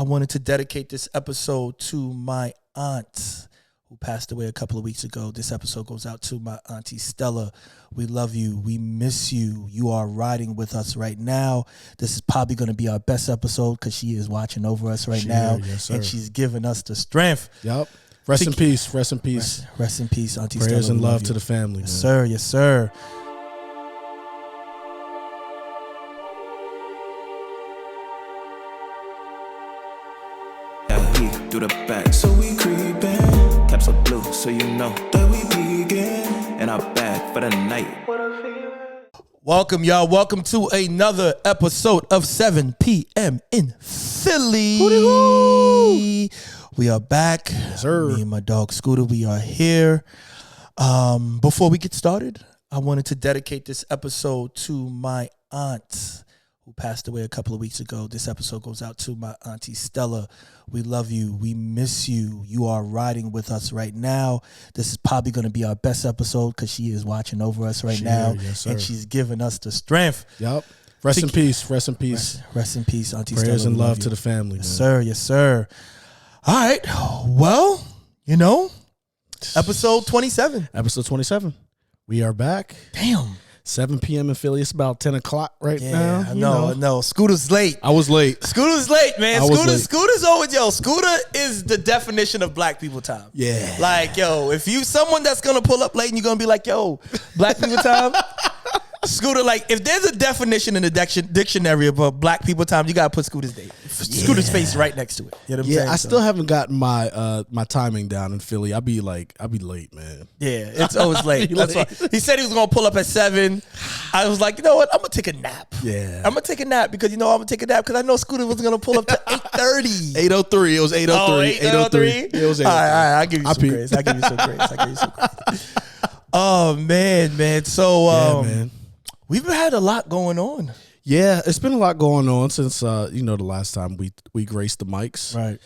I wanted to dedicate this episode to my aunt who passed away a couple of weeks ago. This episode goes out to my auntie Stella. We love you. We miss you. You are riding with us right now. This is probably going to be our best episode because she is watching over us right now. Yes, and she's giving us the strength. Yep. Rest in peace. Rest in peace. Rest in peace, Auntie Stella. Prayers and love to the family. Yes, sir. Yes, sir. Do the back, so we creepin'. Caps are blue, so you know that we begin. And I'm back for the night. Welcome, y'all. Welcome to another episode of 7 p.m. in Philly. Hootie-hoo. We are back. Yes, sir. Me and my dog Scooter, we are here. Before we get started, I wanted to dedicate this episode to my aunt who passed away a couple of weeks ago. This episode goes out to my auntie Stella. We love you. We miss you. You are riding with us right now. This is probably going to be our best episode because she is watching over us right now. Yes, sir. And she's giving us the strength. Yep. Rest in peace. Rest in peace. Rest in peace, Auntie Stella. Prayers and We love you. to the family. Yes, man. sir. Yes, sir. All right. Well, episode 27. Episode 27. We are back. Damn. 7 p.m. in Philly. It's about 10 o'clock right now. No. Scooter's late. I was late. Scooter's late, man. I was late. Scooter's always, Scooter is the definition of black people time. Yeah. Like, if you someone that's going to pull up late and you're going to be like, black people time. Scooter, like, if there's a definition in the dictionary of black people time, you got to put Scooter's date. Scooter's face right next to it. You know what I'm saying? I still haven't gotten my timing down in Philly. I'll be late, man. Yeah, it's always late. That's why he said he was gonna pull up at 7. I was like, you know what? I'm gonna take a nap. Yeah, I'm gonna take a nap because I'm gonna take a nap because I know Scooter was gonna pull up to 8:30. 8:03. It was 8:03. Oh, 8:03. It was 8:03. All right. I'll give you some grace. I'll give you some grace. Oh man. So man. We've had a lot going on. Yeah, it's been a lot going on since the last time we graced the mics. Right.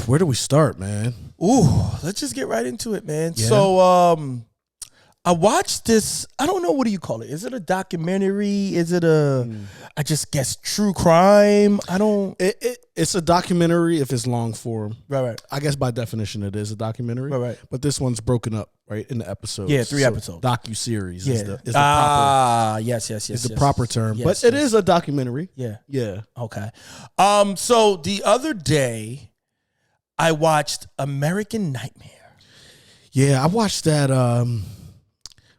Where do we start, man? Ooh, let's just get right into it, man. Yeah. So I watched this, I don't know, what do you call it? Is it a documentary? Is it I just guess true crime? I don't. It's a documentary if it's long form. Right. I guess by definition it is a documentary. Right. But this one's broken up, right, in the episodes. Yeah, 3 episodes. Docu-series is the proper. Yes. Is the proper term. Yes, but it is a documentary. Yeah. Yeah. Okay. So the other day, I watched American Nightmare. Yeah, I watched that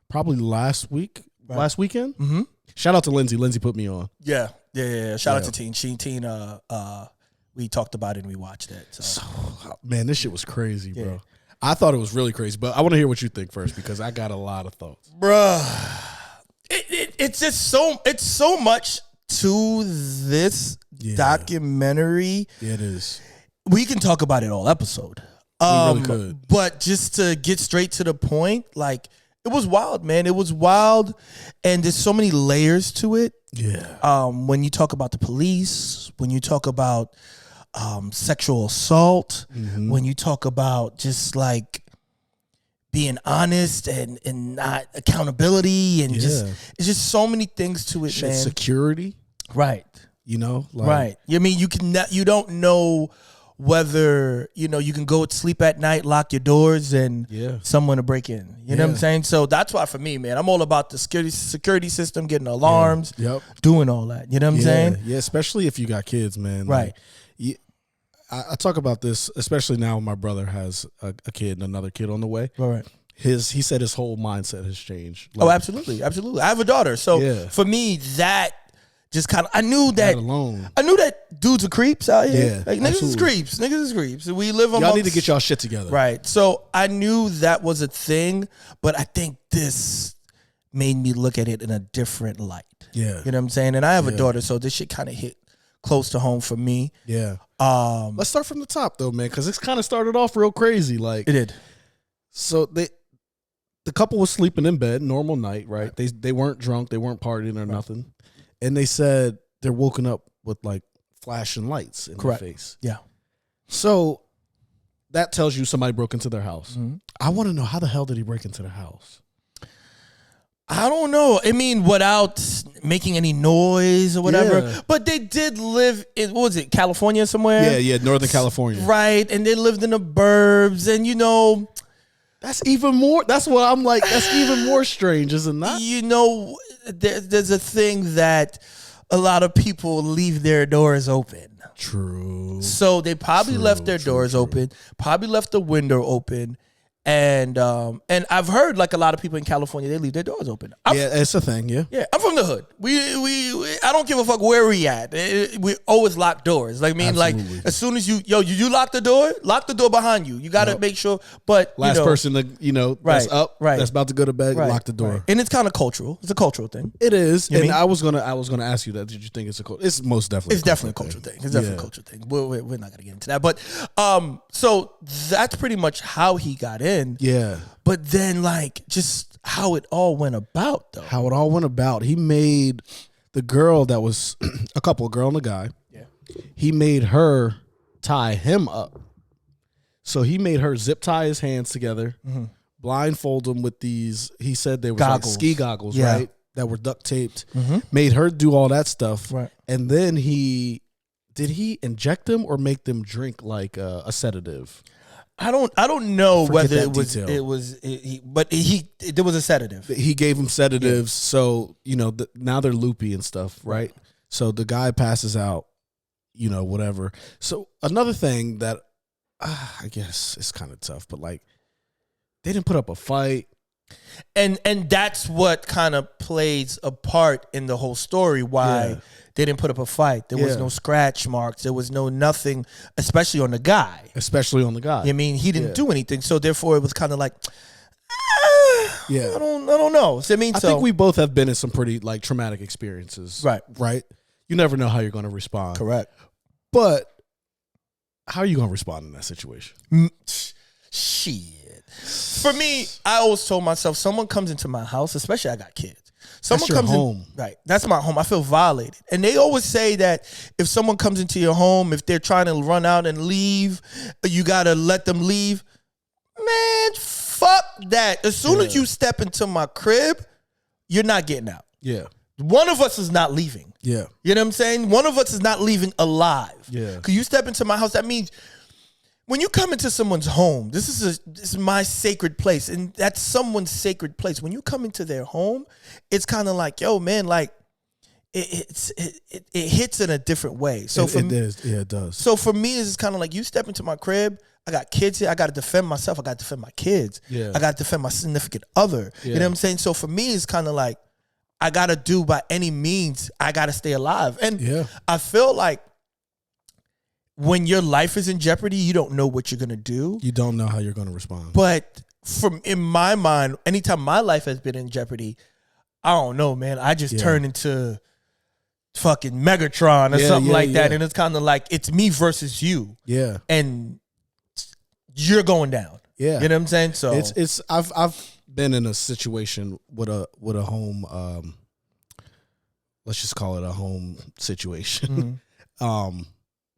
probably last weekend. Mm-hmm. Shout out to Lindsay. Lindsay put me on. Yeah. Shout out to Teen. Teen, we talked about it and we watched it. So Man, this shit was crazy, bro. Yeah. I thought it was really crazy, but I want to hear what you think first because I got a lot of thoughts. Bruh, it's just so much to this documentary. Yeah, it is. We can talk about it all episode. We really could. But just to get straight to the point, like, it was wild, man. It was wild, and there's so many layers to it. Yeah. When you talk about the police, when you talk about sexual assault, when you talk about just like being honest and not accountability and just it's just so many things to it, man. Security, right? Right. I mean, you don't know whether you can go to sleep at night, lock your doors, and someone to break in. You know what I'm saying? So that's why for me, man, I'm all about the security system, getting alarms, doing all that. You know what I'm saying? Yeah, especially if you got kids, man. Right. Like, I talk about this, especially now my brother has a kid and another kid on the way. Right. He said his whole mindset has changed. Like, absolutely. I have a daughter, so for me, that just kind of, I knew that dudes are creeps out here. Yeah, like niggas is creeps. We live amongst, y'all need to get y'all shit together. Right. So I knew that was a thing, but I think this made me look at it in a different light. Yeah. You know what I'm saying? And I have a daughter, so this shit kind of hit close to home for me. Yeah. Let's start from the top though, man, because it's kind of started off real crazy. Like, it did. So the couple was sleeping in bed, normal night, right? They weren't drunk, they weren't partying or nothing. And they said they're woken up with like flashing lights in their face. Yeah. So that tells you somebody broke into their house. I want to know, how the hell did he break into their house? I don't know. I mean, without making any noise or whatever. Yeah. But they did live in, what was it, California somewhere? Yeah, Northern California. Right. And they lived in the burbs. And, you know, that's even more. That's what I'm like. That's even more strange, isn't that? You know, there's a thing that a lot of people leave their doors open. True. So they probably left their doors open, probably left the window open. And I've heard like a lot of people in California, they leave their doors open. Yeah, it's a thing. Yeah, I'm from the hood. We I don't give a fuck where we at. We always lock doors. Like, I mean, Absolutely. like as soon as you lock the door behind you. You got to make sure. But last person to that's up, that's about to go to bed, lock the door. Right. And it's kind of cultural. It's a cultural thing. It is. You know and what I mean? I was gonna ask you that. Did you think it's it's most definitely? It's definitely a cultural thing. It's definitely a cultural thing. We're not gonna get into that. But so that's pretty much how he got in. Yeah. But then, like, just how it all went about, though. How it all went about. He made the girl that was a couple, a girl and a guy. Yeah. He made her tie him up. So he made her zip tie his hands together, blindfold him with these, he said they were like ski goggles, right? That were duct taped. Made her do all that stuff. Right. And then did he inject them or make them drink like a sedative? I don't know whether there was He gave him sedatives, so now they're loopy and stuff, right? So the guy passes out, whatever. So another thing that I guess is kind of tough, but like they didn't put up a fight, and that's what kind of plays a part in the whole story. Why they didn't put up a fight? There was no scratch marks. There was no nothing, especially on the guy. I mean, he didn't do anything, so therefore it was kind of like, I don't know. So, I think we both have been in some pretty like traumatic experiences, right. You never know how you're going to respond, Correct. But how are you going to respond in that situation? Shit. For me, I always told myself, someone comes into my house, especially I got kids. Someone That's your comes home. in, right? That's my home. I feel violated, and they always say that if someone comes into your home, if they're trying to run out and leave, you gotta let them leave. Man, fuck that. As soon as you step into my crib, you're not getting out. Yeah. One of us is not leaving. Yeah. You know what I'm saying? One of us is not leaving alive. Yeah. Because you step into my house, that means when you come into someone's home, this is my sacred place, and that's someone's sacred place. When you come into their home, it's kind of like, yo, man, like it hits in a different way. So it does. So for me, it's kind of like you step into my crib. I got kids here. I got to defend myself. I got to defend my kids. Yeah. I got to defend my significant other. Yeah. You know what I'm saying? So for me, it's kind of like I got to do by any means. I got to stay alive, and I feel like, when your life is in jeopardy, you don't know what you're going to do. You don't know how you're going to respond. But in my mind, anytime my life has been in jeopardy, I don't know, man. I just turn into fucking Megatron or something like that. And it's kind of like, it's me versus you. Yeah. And you're going down. Yeah. You know what I'm saying? So I've been in a situation with a home, let's just call it a home situation.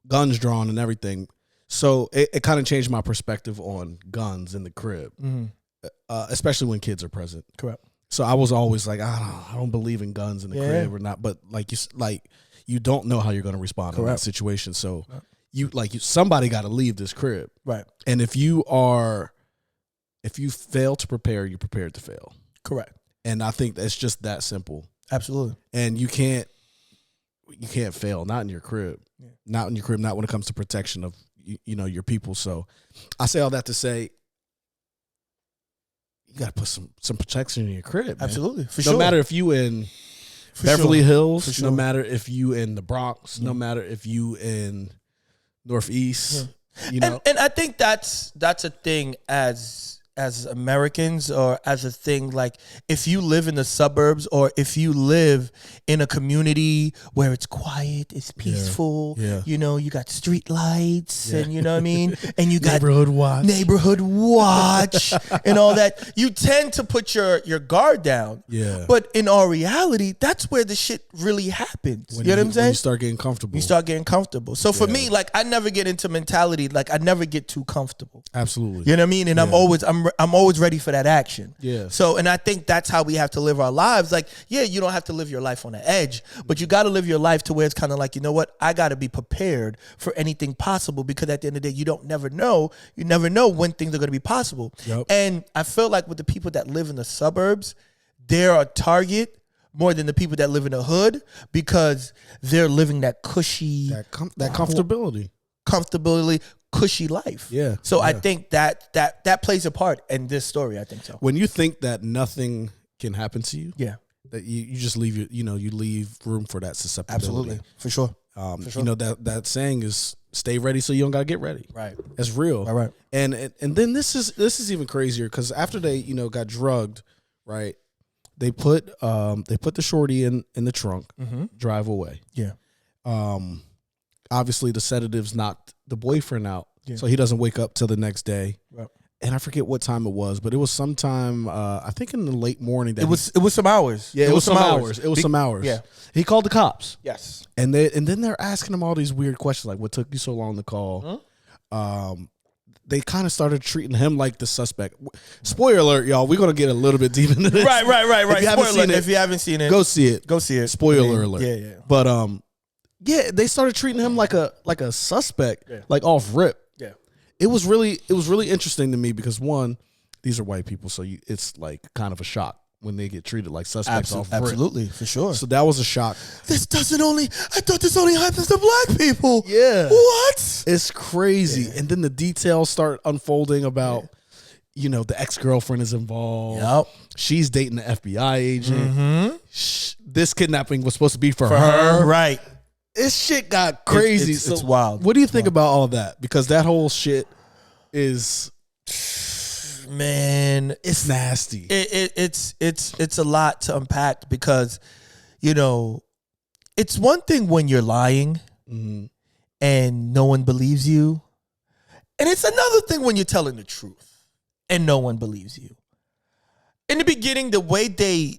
Guns drawn and everything. So it kind of changed my perspective on guns in the crib, especially when kids are present. Correct. So I was always like, I don't believe in guns in the crib or not. But you don't know how you're going to respond in that situation. So somebody got to leave this crib, right? And if you fail to prepare, you're prepared to fail. Correct. And I think that's just that simple. Absolutely. And you can't fail, not in your crib. Yeah. Not in your crib, not when it comes to protection of your people. So I say all that to say you got to put some protection in your crib, man. Absolutely. No matter if you in Beverly Hills, no matter if you in the Bronx, no matter if you in Northeast, And I think that's a thing as Americans, or as a thing, like if you live in the suburbs, or if you live in a community where it's quiet, it's peaceful, you got street lights, and you know what I mean, and you got neighborhood watch and all that, you tend to put your guard down. Yeah. But in our reality, that's where the shit really happens. You know what I'm saying? When you start getting comfortable. So for me, like, I never get into mentality, like I never get too comfortable. Absolutely. You know what I mean? And I'm I'm always ready for that action. Yeah. So, and I think that's how we have to live our lives. Like, yeah, you don't have to live your life on the edge, but you got to live your life to where it's kind of like, you know what? I got to be prepared for anything possible, because at the end of the day, you never know when things are going to be possible. Yep. And I feel like with the people that live in the suburbs, they're a target more than the people that live in the hood, because they're living that cushy, that comfortability, cushy life. Yeah. So yeah. I think that plays a part in this story. I think so. When you think that nothing can happen to you, Yeah. that you just leave you leave room for that susceptibility. Absolutely. For sure. You know, that saying is stay ready so you don't gotta get ready. Right. That's real. Right. And then this is even crazier, because after they got drugged, right? They put the shorty in the trunk, drive away. Yeah. Obviously the sedatives knocked the boyfriend out, so he doesn't wake up till the next day. Right. And I forget what time it was, but it was sometime I think in the late morning. That it was some hours. Yeah, it was some hours. It was some hours. Yeah. He called the cops. Yes. And then they're asking him all these weird questions, like, what took you so long to call? They kind of started treating him like the suspect. Spoiler alert, y'all. We're going to get a little bit deep into this. Right. If you haven't seen it, go see it. Go see it. Spoiler alert. Yeah. But yeah, they started treating him like a suspect, like off rip. Yeah. It was really interesting to me, because one, these are white people, so it's like kind of a shock when they get treated like suspects off rip. Absolutely, for sure. So that was a shock. I thought this only happens to black people. Yeah. What? It's crazy. Yeah. And then the details start unfolding about, the ex-girlfriend is involved. Yep. She's dating the FBI agent. Mm-hmm. This kidnapping was supposed to be for her. Right. This shit got crazy. It's wild. What do you think about all that? Because that whole shit is... Man, it's nasty. It's a lot to unpack, because, it's one thing when you're lying and no one believes you, and it's another thing when you're telling the truth and no one believes you. In the beginning, the way they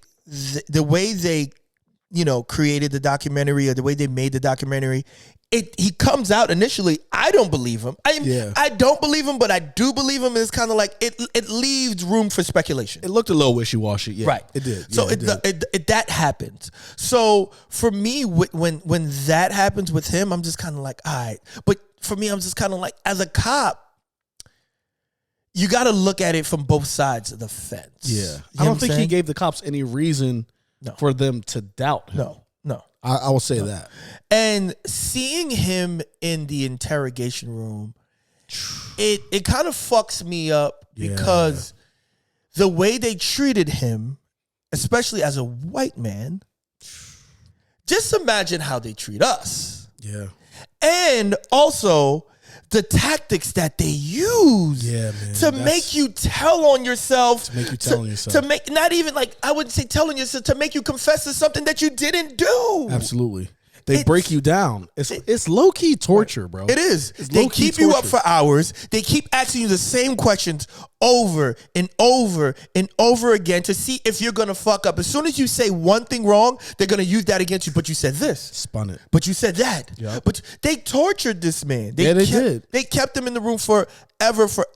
created the documentary, or the way they made the documentary, he comes out initially, I don't believe him. I don't believe him, but I do believe him. And it's kind of like it leaves room for speculation. It looked a little wishy-washy. Yeah, right. It did. So that happens. So for me, when that happens with him, I'm just kind of like, all right. But for me, I'm just kind of like, as a cop, you got to look at it from both sides of the fence. Yeah. I don't think he gave the cops any reason for them to doubt him. No. I will say that. And seeing him in the interrogation room, it kind of fucks me up, because the way they treated him, especially as a white man, just imagine how they treat us. Yeah. And also the tactics that they use to make you tell on yourself. To make you tell on yourself. To make, not even like, I wouldn't say telling yourself, to make you confess to something that you didn't do. Absolutely. They break you down. It's low-key torture, bro. It is. They keep you up for hours. They keep asking you the same questions over and over and over again to see if you're going to fuck up. As soon as you say one thing wrong, they're going to use that against you. But you said this. Spun it. But you said that. Yep. But they tortured this man. They did. They kept him in the room forever.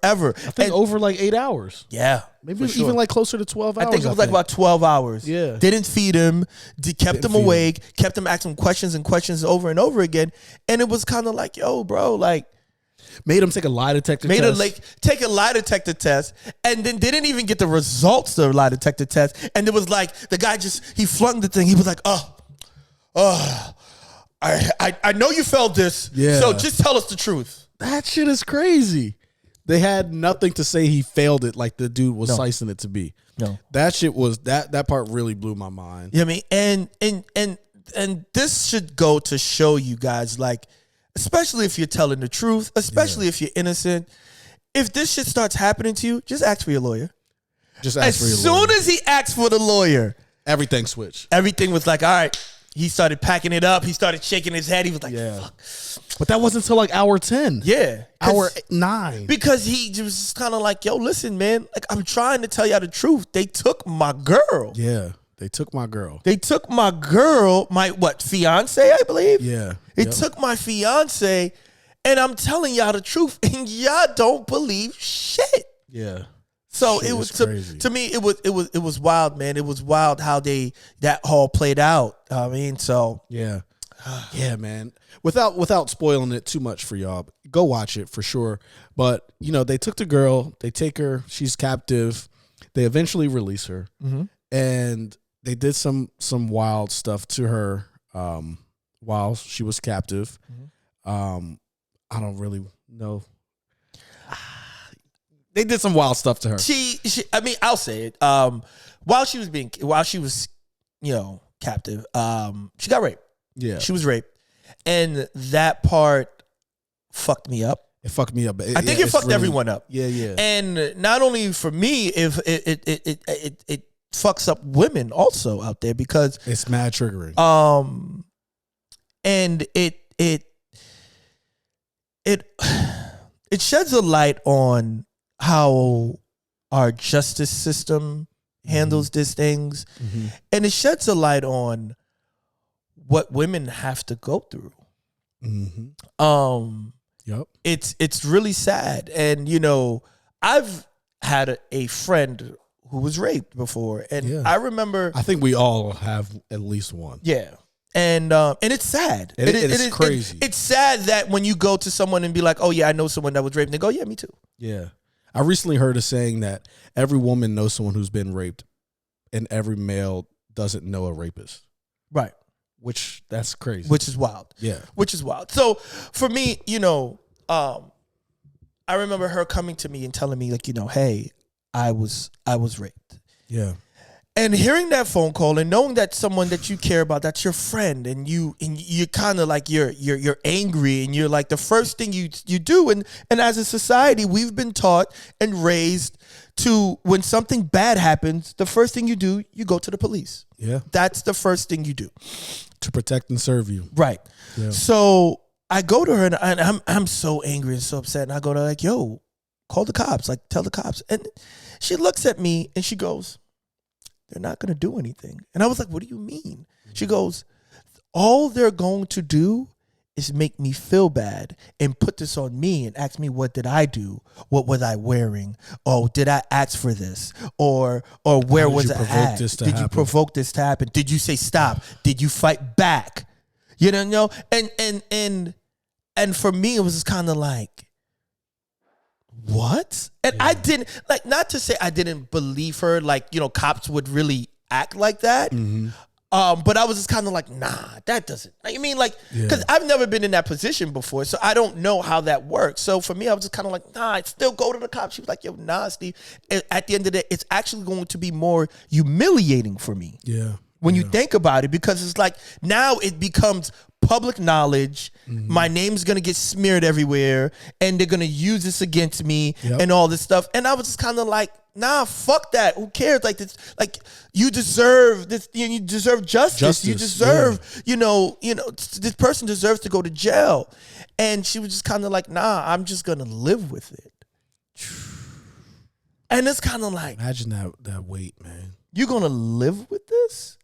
I think over like 8 hours. Yeah. Maybe even like closer to 12 hours. I think it was like about 12 hours. Yeah. Didn't feed him, kept him awake, kept him asking questions and questions over and over again. And it was kind of like, yo, bro, like. Made him take a lie detector test. Take a lie detector test, and then didn't even get the results of the lie detector test. And it was like, the guy he flung the thing. He was like, I know you felt this. Yeah. So just tell us the truth. That shit is crazy. They had nothing to say he failed it like the dude was slicing it to be. No. That shit was that part really blew my mind. You know what I mean? And this should go to show you guys, like, especially if you're telling the truth, especially if you're innocent, if this shit starts happening to you, just ask for your lawyer. Just ask for your lawyer. As soon as he asked for the lawyer, everything switched. Everything was like, all right. He started packing it up. He started shaking his head. He was like, fuck. But that wasn't until like hour 10. Yeah. Hour 9. Because he was kind of like, yo, listen, man. Like, I'm trying to tell y'all the truth. They took my girl. Yeah. They took my girl. They took my girl, my fiance, I believe? Yeah. They took my fiance, and I'm telling y'all the truth, and y'all don't believe shit. Yeah. So Shit it was crazy. to me. It was wild, man. It was wild how that all played out. I mean, so yeah, yeah, man. Without spoiling it too much for y'all, go watch it for sure. But they took the girl, they take her, she's captive. They eventually release her, and they did some wild stuff to her while she was captive. I don't really know. They did some wild stuff to her. She I mean, I'll say it. While she was captive, she got raped. Yeah, she was raped, and that part fucked me up. It fucked me up. I think it fucked everyone up. Yeah, yeah. And not only for me, if it fucks up women also out there because it's mad triggering. And it sheds a light on how our justice system handles these things, and it sheds a light on what women have to go through. Yep. It's really sad, and I've had a friend who was raped before, and I remember. I think we all have at least one. Yeah. And it's sad. It is crazy. It's sad that when you go to someone and be like, "Oh yeah, I know someone that was raped," and they go, "Yeah, me too." Yeah, I recently heard a saying that every woman knows someone who's been raped, and every male doesn't know a rapist. Right. Which that's crazy. Which is wild. Yeah. Which is wild. So for me, I remember her coming to me and telling me like, hey, I was raped. Yeah. And hearing that phone call and knowing that someone that you care about, that's your friend, and you're kind of like you're angry, and you're like the first thing you do, and as a society we've been taught and raised to when something bad happens, the first thing you do, you go to the police. Yeah, that's the first thing you do to protect and serve you. Right. Yeah. So I go to her and I'm so angry and so upset, and I go to her like, yo, call the cops, like tell the cops, and she looks at me and she goes, they're not going to do anything. And I was like, what do you mean? She goes, all they're going to do is make me feel bad and put this on me and ask me, what did I do? What was I wearing? Oh, did I ask for this? Or where was I at? Did you provoke this to happen? Did you say stop? Did you fight back? And for me, it was just kind of like, what? And I didn't, like, not to say I didn't believe her, like, cops would really act like that. But I was just kind of like, nah, that doesn't, I mean, like, because I've never been in that position before, so I don't know how that works. So for me, I was just kind of like, nah, I'd still go to the cops. She was like, yo, nah, Steve. And at the end of the day, it's actually going to be more humiliating for me. Yeah. When you think about it, because it's like now it becomes public knowledge. My name's going to get smeared everywhere, and they're going to use this against me and all this stuff. And I was just kind of like, nah, fuck that. Who cares? Like this, like you deserve this. You deserve justice. You deserve, this person deserves to go to jail. And she was just kind of like, nah, I'm just going to live with it. And it's kind of like, imagine that weight, man. You're going to live with this?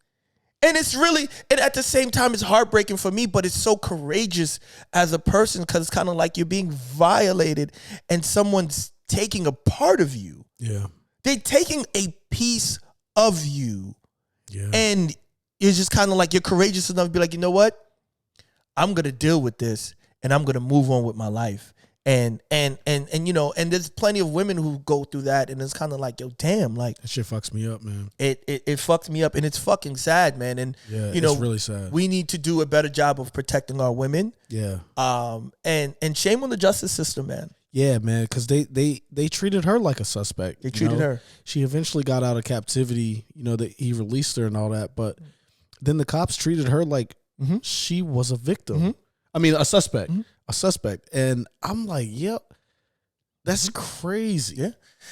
And it's really, and at the same time, it's heartbreaking for me, but it's so courageous as a person, because it's kind of like you're being violated and someone's taking a part of you. Yeah. They're taking a piece of you. Yeah. And it's just kind of like you're courageous enough to be like, you know what? I'm going to deal with this and I'm going to move on with my life. And there's plenty of women who go through that, and it's kind of like, yo, damn, like that shit fucks me up, man. It fucks me up, and it's fucking sad, man. And it's really sad. We need to do a better job of protecting our women. Yeah. And shame on the justice system, man. Yeah, man, because they treated her like a suspect. They treated her. She eventually got out of captivity. That he released her and all that, but then the cops treated her like she was a victim. I mean, a suspect. A suspect. And I'm like, yep, that's crazy. Yeah.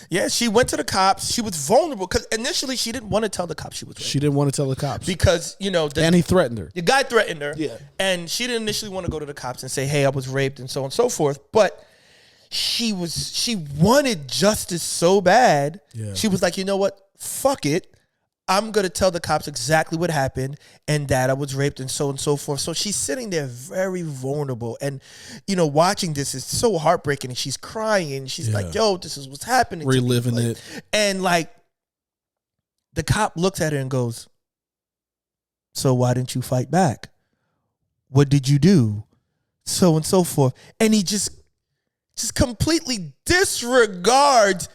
Yeah, she went to the cops. She was vulnerable because initially she didn't want to tell the cops she was raped. She didn't want to tell the cops. Because, and he threatened her. The guy threatened her. Yeah. And she didn't initially want to go to the cops and say, hey, I was raped and so on and so forth. But she wanted justice so bad. Yeah. She was like, you know what? Fuck it. I'm going to tell the cops exactly what happened and that I was raped and so forth. So she's sitting there very vulnerable. And, watching this is so heartbreaking. And she's crying. And she's like, yo, this is what's happening. Reliving it. And like, the cop looks at her and goes, so why didn't you fight back? What did you do? So and so forth. And he just completely disregards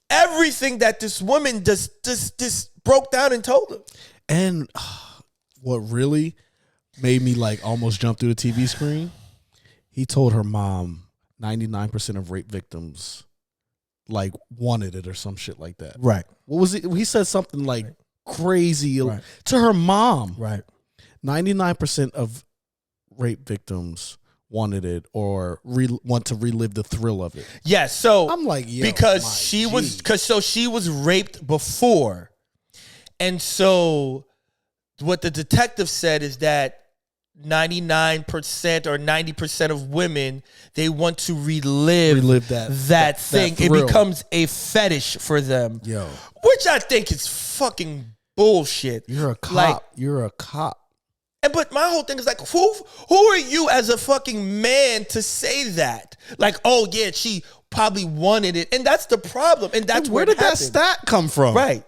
everything that this woman just broke down and told him. And what really made me like almost jump through the TV screen, he told her mom 99% of rape victims like wanted it or some shit like that. Right. What was it? He said something like crazy Right. to her mom. Right. 99% of rape victims wanted it or want to relive the thrill of it. Yeah, so I'm like, yo, because she was raped before. And so what the detective said is that 99% or 90% of women, they want to relive that thing. It becomes a fetish for them. Yo. Which I think is fucking bullshit. You're a cop. You're a cop. But my whole thing is like, who are you as a fucking man to say that? Like, oh yeah, she probably wanted it, and that's the problem. And that's where did that stat come from? Right?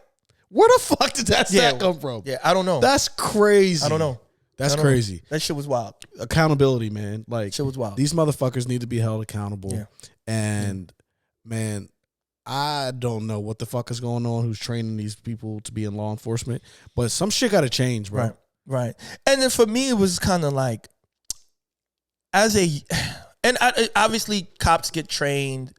Where the fuck did that stat come from? Yeah, I don't know. That's crazy. I don't know. That's crazy. That shit was wild. Accountability, man. Like, shit was wild. These motherfuckers need to be held accountable. Yeah. And man, I don't know what the fuck is going on. Who's training these people to be in law enforcement? But some shit got to change, bro. Right. And then for me, it was kind of like, obviously cops get trained,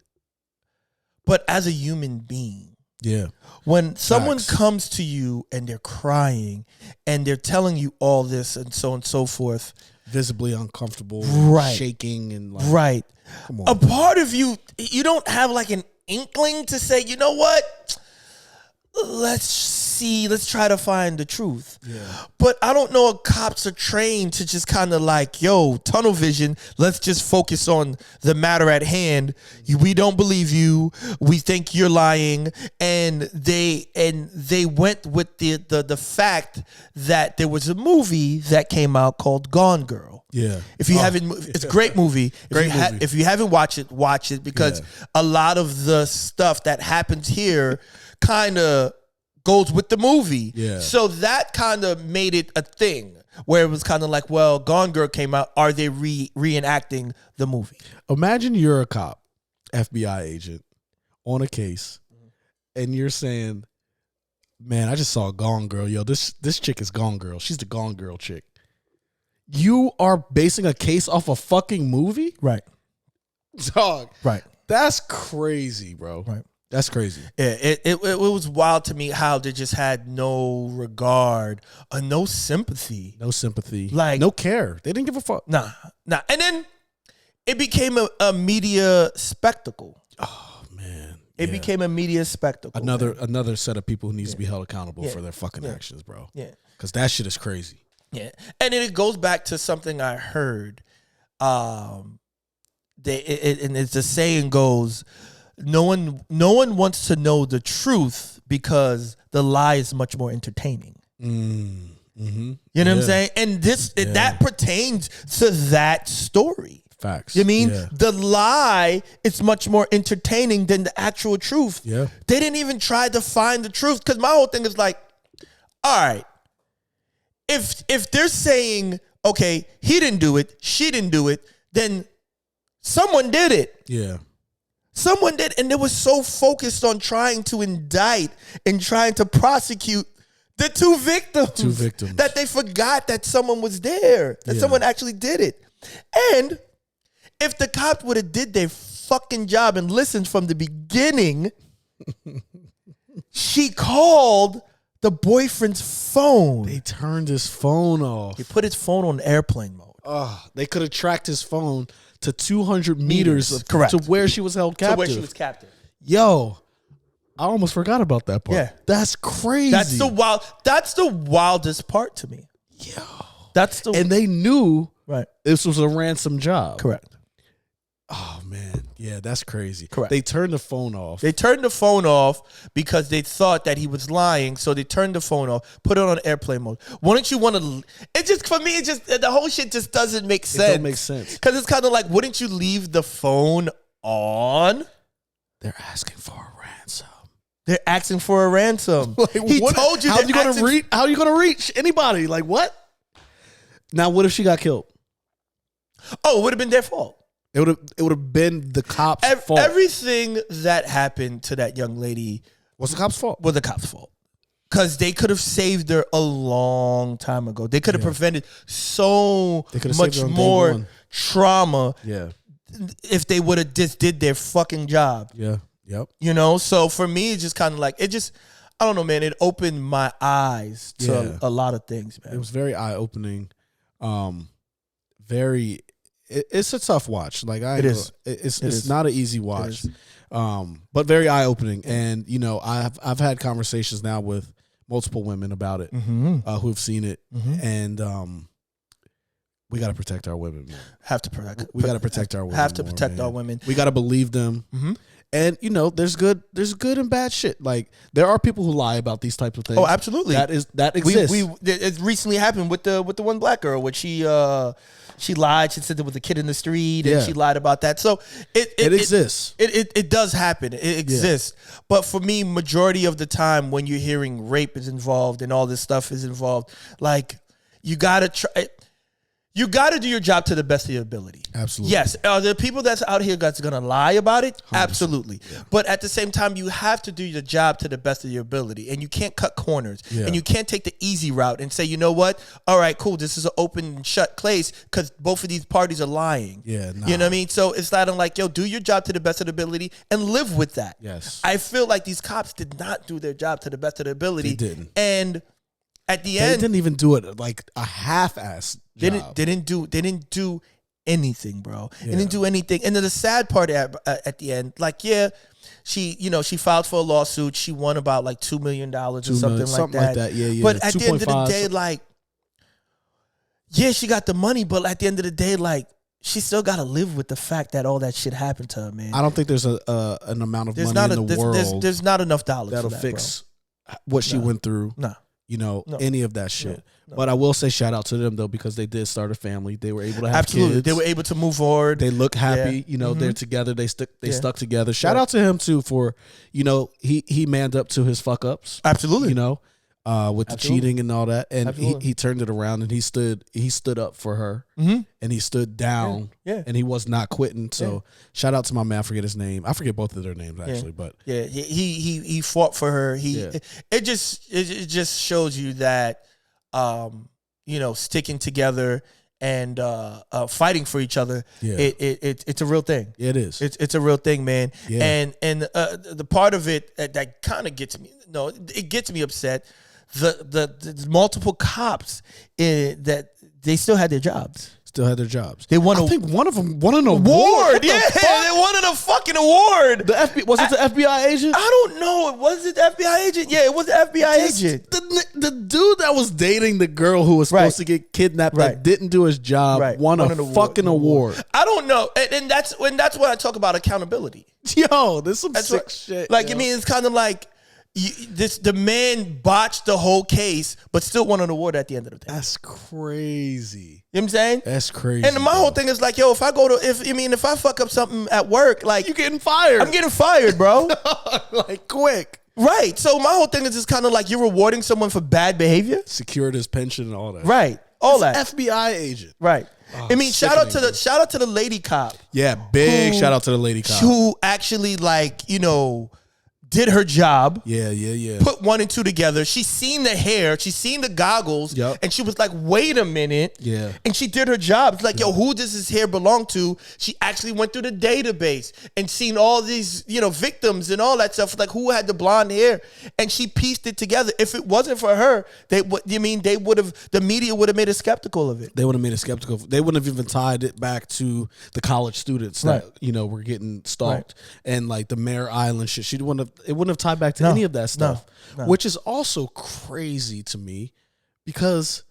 but as a human being, yeah. When someone comes to you and they're crying and they're telling you all this and so forth, visibly uncomfortable, right, shaking and like, right. Come on, a part of you don't have like an inkling to say, you know what? Let's try to find the truth. Yeah. But I don't know if cops are trained to just kind of like, yo, tunnel vision, let's just focus on the matter at hand. We don't believe you. We think you're lying. And they went with the fact that there was a movie that came out called Gone Girl. Yeah. If you haven't, it's a great movie. If you haven't watched it, watch it, because a lot of the stuff that happens here kind of goes with the movie. Yeah. So that kind of made it a thing where it was kind of like, well, Gone Girl came out. Are they reenacting the movie? Imagine you're a cop, FBI agent on a case, and you're saying, man, I just saw Gone Girl. Yo, this chick is Gone Girl. She's the Gone Girl chick. You are basing a case off a fucking movie? Right. Dog. Right. That's crazy, bro. Right. That's crazy. Yeah, it was wild to me how they just had no regard or no sympathy. No sympathy. Like, no care. They didn't give a fuck. Nah. And then it became a media spectacle. Oh, man. It became a media spectacle. Another set of people who needs to be held accountable for their fucking actions, bro. Yeah. Because that shit is crazy. Yeah. And then it goes back to something I heard. And it's the saying goes, no one wants to know the truth because the lie is much more entertaining. Mm-hmm. You know what I'm saying? And that pertains to that story. Facts. You mean the lie is much more entertaining than the actual truth. Yeah. They didn't even try to find the truth, because my whole thing is like, all right, if they're saying, okay, he didn't do it, she didn't do it, then someone did it. Yeah. Someone did, and they were so focused on trying to indict and trying to prosecute the two victims that they forgot that someone was there, that someone actually did it. And if the cops would have did their fucking job and listened from the beginning, she called the boyfriend's phone. They turned his phone off. He put his phone on airplane mode. They could have tracked his phone to 200 meters correct, to where she was held captive. To where she was captive. Yo, I almost forgot about that part. Yeah. That's crazy. That's the wildest part to me. Yo. And they knew right. this was a ransom job. Correct. Oh man, yeah, that's crazy. Correct. They turned the phone off. They turned the phone off because they thought that he was lying. So they turned the phone off, put it on airplane mode. Wouldn't you want to? It just for me, it just the whole shit just doesn't make sense. It don't make sense because it's kind of like, wouldn't you leave the phone on? They're asking for a ransom. They're asking for a ransom. Like, he told you. How are you gonna reach anybody? Like what? Now, what if she got killed? Oh, it would have been their fault. It would have been the cops' fault. Everything that happened to that young lady was the cops' fault. Was the cops' fault. Because they could have saved her a long time ago. They could have prevented so much more trauma if they would have just did their fucking job. Yeah. Yep. You know? So for me, it's just kind of like, I don't know, man. It opened my eyes to a lot of things, man. It was very eye-opening. It's a tough watch. Like it's not an easy watch, but very eye opening. And you know, I've had conversations now with multiple women about it who've seen it, and we got to protect our women, man. We got to protect our women. Have to protect our women. We got to believe them. And you know, there's good and bad shit. Like there are people who lie about these types of things. Oh, absolutely. That exists. It recently happened with the one black girl, which she lied. She said there was a kid in the street, and she lied about that. So it exists. It does happen. It exists. But for me, majority of the time, when you're hearing rape is involved and all this stuff is involved, like you gotta try. You got to do your job to the best of your ability. Absolutely. Yes. Are there people that's out here that's going to lie about it? 100%. Absolutely. Yeah. But at the same time, you have to do your job to the best of your ability. And you can't cut corners. Yeah. And you can't take the easy route and say, you know what? All right, cool. This is an open and shut place because both of these parties are lying. Yeah. Nah. You know what I mean? So it's not like, yo, do your job to the best of the ability and live with that. Yes. I feel like these cops did not do their job to the best of their ability. They didn't. And at the end, they didn't even do it like a half-ass job. They didn't do anything, bro. They didn't do anything. And then the sad part at the end, like, she filed for a lawsuit. She won about like $2 million or something like that. Yeah. But at the end of the day, like, she got the money, but at the end of the day, like, she still got to live with the fact that all that shit happened to her, man. I don't think there's an amount of money in the world. There's not enough dollars that'll fix what she went through. No. Any of that shit. No. But I will say shout out to them, though, because they did start a family. They were able to have kids. They were able to move forward. They look happy. They're together. They stuck together. Shout out to him, too, for, he manned up to his fuck-ups. Absolutely. With the cheating and all that. And he turned it around and he stood up for her. And he stood down. And he was not quitting. So shout out to my man. I forget his name. I forget both of their names, actually. But he fought for her. It just shows you that sticking together and fighting for each other. It's a real thing. It is. It's a real thing, man. And the part of it that kind of gets me. No, it gets me upset. The multiple cops that they still had their jobs. They won. I think one of them won an award. Yeah, they won a fucking award. Was it the FBI agent? I don't know. Was it the FBI agent? Yeah, it was the FBI agent. The dude that was dating the girl who was supposed to get kidnapped that didn't do his job won a fucking award. I don't know, and that's when I talk about accountability. Yo, this is some sick shit. Like, I mean, it's kind of like. The man botched the whole case, but still won an award at the end of the day. That's crazy. You know what I'm saying? That's crazy. And my whole thing is like, yo, if I fuck up something at work, like, you getting fired. I'm getting fired, bro. Like, quick. Right. So my whole thing is just kind of like you're rewarding someone for bad behavior. Secured his pension and all that. Right. All that. FBI agent. Right. I mean, shout out to the lady cop. Yeah, big shout out to the lady cop. Who actually, like, did her job. Yeah. Put 1 and 2 together. She seen the hair. She seen the goggles. Yep. And she was like, wait a minute. Yeah. And she did her job. It's like, yo, who does this hair belong to? She actually went through the database and seen all these, victims and all that stuff. Like, who had the blonde hair? And she pieced it together. If it wasn't for her, the media would have made us skeptical of it. They would have made us skeptical. They wouldn't have even tied it back to the college students that, were getting stalked and like the Mare Island shit. It wouldn't have tied back to any of that stuff, which is also crazy to me because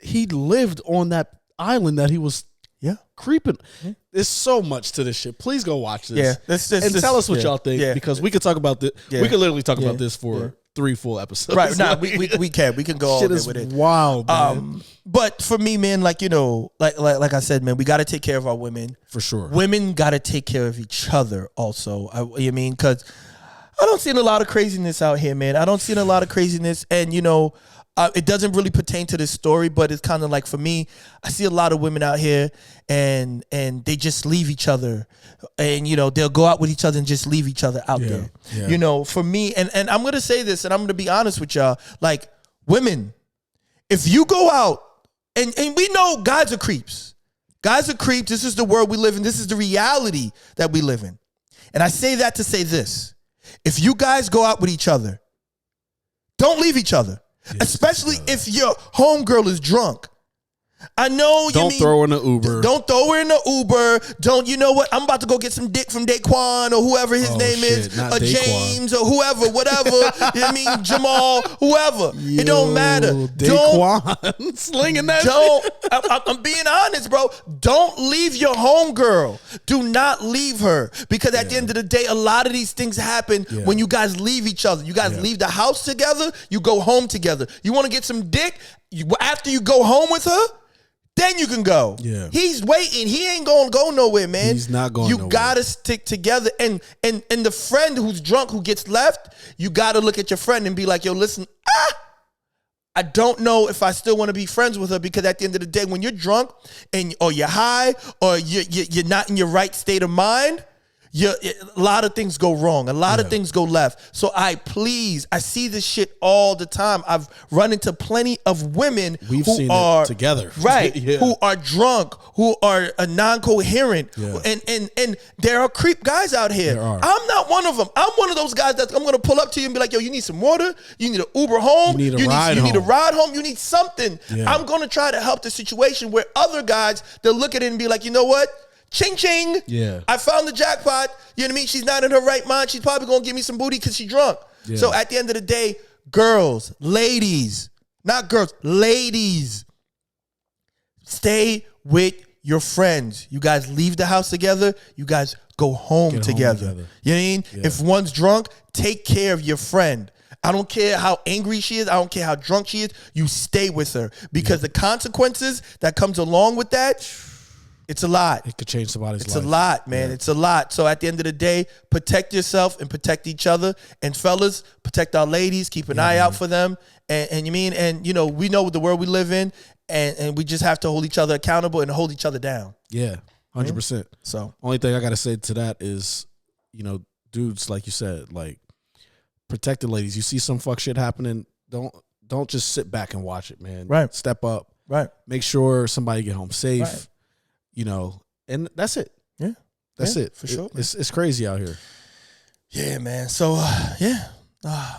he lived on that island that he was Yeah. Creeping. There's so much to this shit. Please go watch this. Yeah. This, tell us what y'all think because we could talk about this. Yeah. We could literally talk about this for 3 full episodes. Right. Nah, we can. We can go all shit day is with it. wild, man. But for me, man, like, you know, like I said, man, we got to take care of our women. For sure. Women got to take care of each other also. You mean, because I don't see a lot of craziness out here, man. I don't see a lot of craziness. And, you know, it doesn't really pertain to this story, but it's kind of like, for me, I see a lot of women out here and they just leave each other. And, you know, they'll go out with each other and just leave each other out there. Yeah. You know, for me, and I'm going to say this, and I'm going to be honest with y'all, like, women, if you go out, and we know guys are creeps. Guys are creeps. This is the world we live in. This is the reality that we live in. And I say that to say this. If you guys go out with each other, don't leave each other. Especially if your homegirl is drunk. I know you don't throw her in the Uber. Don't throw her in the Uber. Don't, you know what? I'm about to go get some dick from Daquan or whoever his name is. Or James or whoever, whatever. You know what I mean? Jamal, whoever. It don't matter. Daquan slinging that shit. I'm being honest, bro. Don't leave your homegirl. Do not leave her. Because at the end of the day, a lot of these things happen when you guys leave each other. You guys leave the house together. You go home together. You want to get some dick? After you go home with her, then you can go. Yeah. He's waiting. He ain't gonna go nowhere, man. He's not going nowhere. You gotta stick together. And the friend who's drunk who gets left, you gotta look at your friend and be like, yo, listen, I don't know if I still want to be friends with her, because at the end of the day, when you're drunk or you're high or you're not in your right state of mind, a lot of things go wrong. A lot of things go left. So I see this shit all the time. I've run into plenty of women who seen are it together. Right. Who are drunk, who are non-coherent. And there are creep guys out here. I'm not one of them. I'm one of those guys that I'm going to pull up to you and be like, yo, you need some water? You need an Uber home? You need a ride home? You need something. I'm going to try to help the situation where other guys, they'll look at it and be like, you know what? Ching ching. Yeah. I found the jackpot. You know what I mean? She's not in her right mind. She's probably going to give me some booty because she's drunk. Yeah. So at the end of the day, girls, ladies, not girls, ladies, stay with your friends. You guys leave the house together. You guys go home together. You know what I mean? Yeah. If one's drunk, take care of your friend. I don't care how angry she is. I don't care how drunk she is. You stay with her, because the consequences that comes along with that, it's a lot. It could change somebody's life. It's a lot, man. Yeah. It's a lot. So at the end of the day, protect yourself and protect each other. And fellas, protect our ladies. Keep an eye out for them. And you know, we know the world we live in, and we just have to hold each other accountable and hold each other down. Yeah, 100%. So only thing I gotta say to that is, you know, dudes, like you said, like, protect the ladies. You see some fuck shit happening, don't just sit back and watch it, man. Right. Step up. Right. Make sure somebody get home safe. Right. You know, and that's it. Yeah. That's it. For sure. It's crazy out here. Yeah, man. So,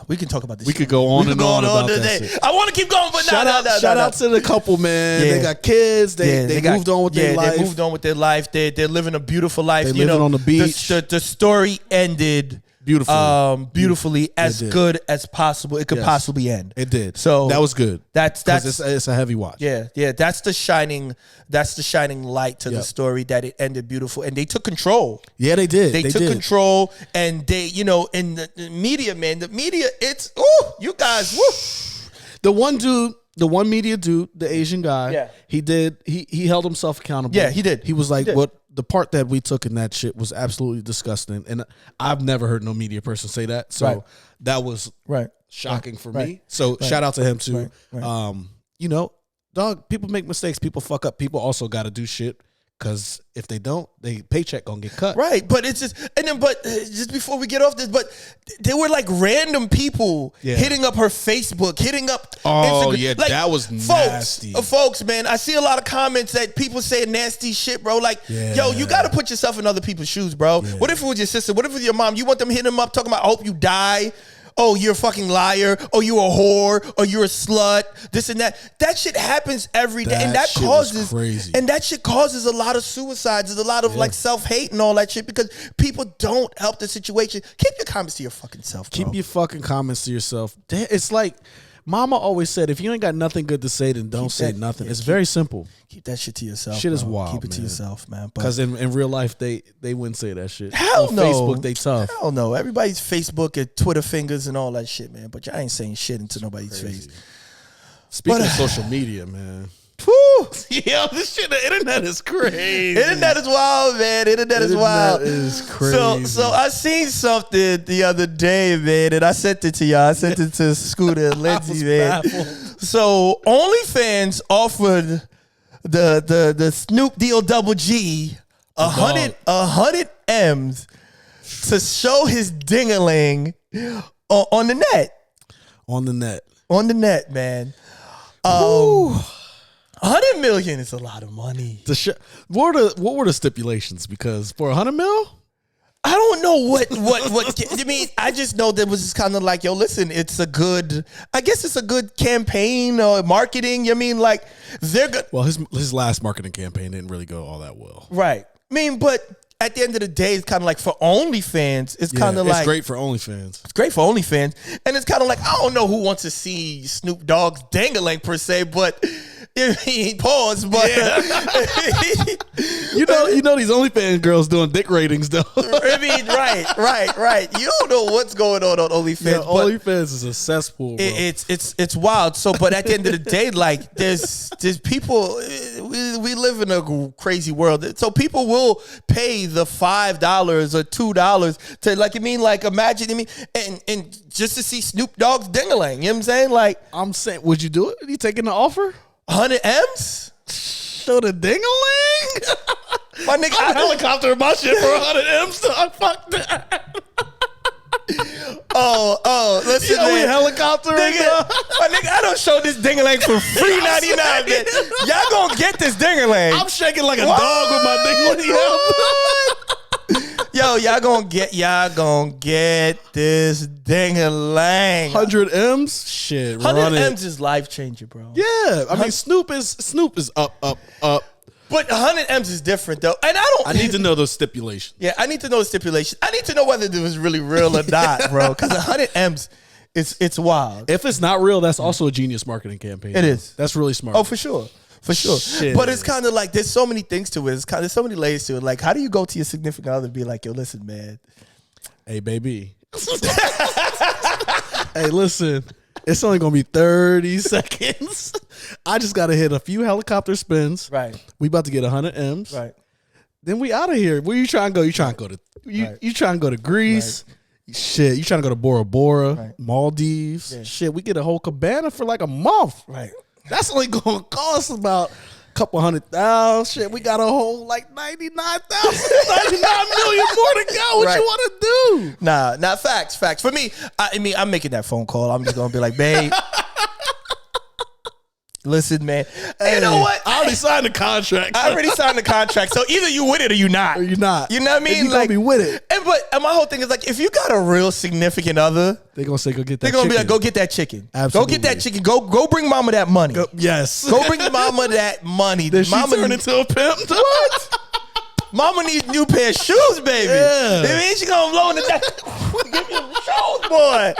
we can talk about this. We could go on and on about that shit. I want to keep going, but shout out to the couple, man. Yeah. They got kids. They moved on with their life. They moved on with their life. They're living a beautiful life. They living on the beach. The story ended beautifully, as good as possible. It could possibly end. It did. So that was good. That's it's a heavy watch. Yeah. That's the shining light to the story, that it ended beautiful, and they took control. Yeah, they did. They took control, and they, you know, in the media, man. The media, it's you guys. The one media dude, the Asian guy. Yeah. He held himself accountable. Yeah, he did. He was like, what? The part that we took in that shit was absolutely disgusting. And I've never heard no media person say that. So that was shocking for me. So shout out to him too. You know, dog, people make mistakes. People fuck up. People also got to do shit, because if they don't, they paycheck gonna get cut. Right, but it's just, just before we get off this, but there were like random people hitting up her Facebook, hitting up Instagram. Yeah, like, that was nasty. Folks, man, I see a lot of comments that people say nasty shit, bro. Like, yo, you got to put yourself in other people's shoes, bro. Yeah. What if it was your sister? What if it was your mom? You want them hitting them up talking about, I hope you die. Oh, you're a fucking liar. Oh, you're a whore. Or you're a slut. This and that. That shit happens every day. And that causes crazy. And that shit causes a lot of suicides. There's a lot of like self-hate and all that shit, because people don't help the situation. Keep your comments to your fucking self, bro. Keep your fucking comments to yourself. It's like, Mama always said, if you ain't got nothing good to say, then don't say nothing. It's very simple. Keep that shit to yourself. Shit is bro. wild. Keep it man. to yourself, man. Because in real life, they wouldn't say that shit. Hell On no. Facebook, they tough. Hell no. Everybody's Facebook and Twitter fingers and all that shit, man. But y'all ain't saying shit into nobody's face. Speaking of social media, man. Whew. Yeah, this shit, the internet is crazy. Internet is wild, man. Internet is wild. Is crazy. So I seen something the other day, man, and I sent it to y'all. I sent it to Scooter and Lindsay, man. Baffled. So OnlyFans offered the Snoop Dogg a hundred M's to show his dingaling on the net. On the net. On the net, man. 100 million is a lot of money. What were the stipulations? Because for 100 mil, I don't know what I mean. I just know that was just kind of like, yo, listen, it's a good campaign or marketing. I mean, like they're good. Well, his last marketing campaign didn't really go all that well. Right. I mean, but at the end of the day, it's kind of like for OnlyFans, it's kind of like it's great for OnlyFans. It's great for OnlyFans, and it's kind of like I don't know who wants to see Snoop Dogg's dangling per se, but. He paused, but you know these OnlyFans girls doing dick ratings though. I mean, right. You don't know what's going on OnlyFans. Yeah, OnlyFans is a cesspool. Bro. It's wild. So, but at the end of the day, like there's people. We live in a crazy world. So people will pay the $5 or $2 to imagine. I mean, and just to see Snoop Dogg's dingaling. You know what I'm saying? Like I'm saying, would you do it? Are you taking the offer? 100 M's? Show the dingaling? My nigga, I helicopter my shit for 100 M's. Fuck that. Oh, listen, man. We helicopter, nigga. My nigga, I don't show this dingaling for free 99, man. Y'all gonna get this dingaling. I'm shaking like a dog with my dingaling. Yo, y'all gonna get this dingaling. 100 M's? Shit, 100 M's is life changer, bro. Yeah. I mean, Snoop is up. But 100 M's is different, though. And I need to know those stipulations. Yeah, I need to know the stipulations. I need to know whether it was really real or not, bro. Because 100 M's, it's wild. If it's not real, that's also a genius marketing campaign. It is. That's really smart. Oh, for sure. Shit. But it's kind of like there's so many things to it. There's so many layers to it. Like, how do you go to your significant other and be like, yo, listen, man. Hey, baby. Hey, listen. It's only going to be 30 seconds. I just got to hit a few helicopter spins. Right. We about to get 100 M's. Right. Then we out of here. Where you trying to go? You trying to go to you trying to go to Greece? Right. Shit, you trying to go to Bora Bora, right. Maldives? Yeah. Shit, we get a whole cabana for like a month. Right. That's only going to cost about a couple $100,000. Shit, we got a whole like 99,000, 99 million more to go. What you want to do? Nah, facts. For me, I'm making that phone call. I'm just going to be like, babe. Listen, man. Hey, you know what? I already signed the contract. So either you with it or you not. Or you not. You know what I mean? You gotta be with it. And my whole thing is like, if you got a real significant other, they're gonna say, go get that. They're gonna be like, go get that chicken. Absolutely. Go get that chicken. Go bring mama that money. Yes. Go bring mama that money. Did mama she turn into a pimp? What? Mama needs new pair of shoes, baby. Yeah. I mean, she gonna blow in the give me some shoes, boy.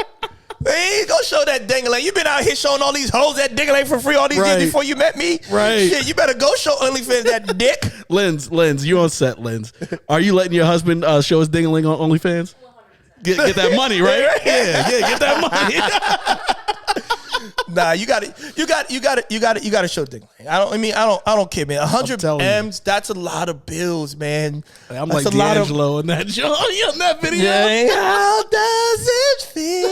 Hey, go show that dingaling. You been out here showing all these hoes that dingaling for free all these years before you met me. Right. Shit, you better go show OnlyFans that dick. Lens, you on set, Lens. Are you letting your husband show his dingaling on OnlyFans? Get that money, right? Yeah, get that money. Nah, you got to show dingaling. I don't care, man. 100 M's, that's a lot of bills, man. I'm that's like D'Angelo in that show. You in that video? Yeah, how does it feel?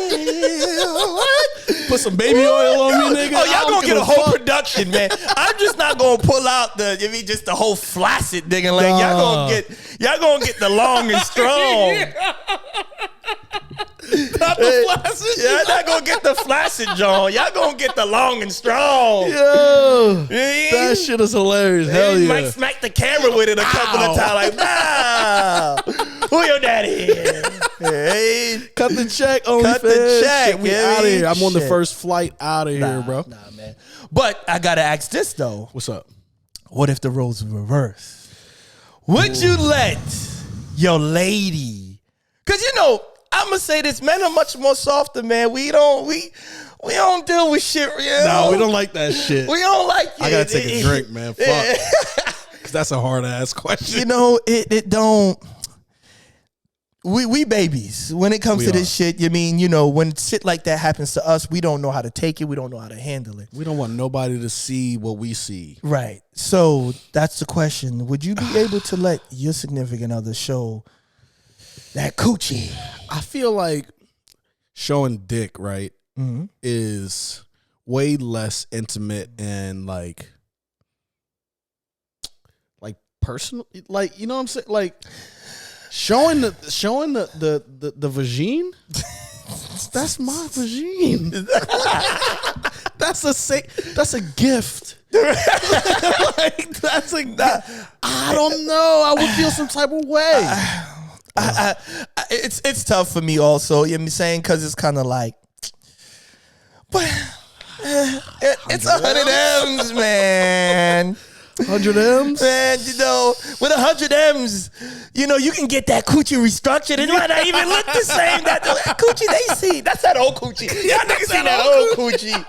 Put some baby oil on me, nigga. Oh, y'all gonna get a whole production, man. I'm just not gonna pull out just the whole flaccid dingaling. Y'all gonna get the long and strong. Not the flaccid. Y'all not gonna get the flaccid, John. Y'all gonna get the long and strong. Yo, that shit is hilarious. Hell yeah. Might smack the camera with it a couple of times. Like, wow. Who your daddy is? Hey. Cut the check, OnlyFans. Cut the check. We out of here. I'm on the first flight out of here, bro. Nah, man. But I gotta ask this though. What's up? What if the roles were reversed? Would you let your lady? Because I'm gonna say this, men are much more softer, man. We We don't deal with shit, No, we don't like that shit. We don't like it. I gotta take a drink, man. Fuck. Cause that's a hard ass question. You know, it don't. We babies when it comes to this shit. You mean, you know, when shit like that happens to us, we don't know how to take it. We don't know how to handle it. We don't want nobody to see what we see. Right. So that's the question. Would you be able to let your significant other show that coochie? I feel like showing dick, right, is way less intimate and like personal. Like, you know what I'm saying? Like showing the vagine. That's my vagine. That's a gift. Like, that's a. I don't know. I would feel some type of way. It's tough for me also. You know what I'm saying? Because it's kind of like, but it's 100 M's, man. 100 M's? Man, you know, with 100 M's, you know, you can get that coochie restructured. It might not even look the same. That coochie they see. That's that old coochie. Y'all niggas seen that old coochie.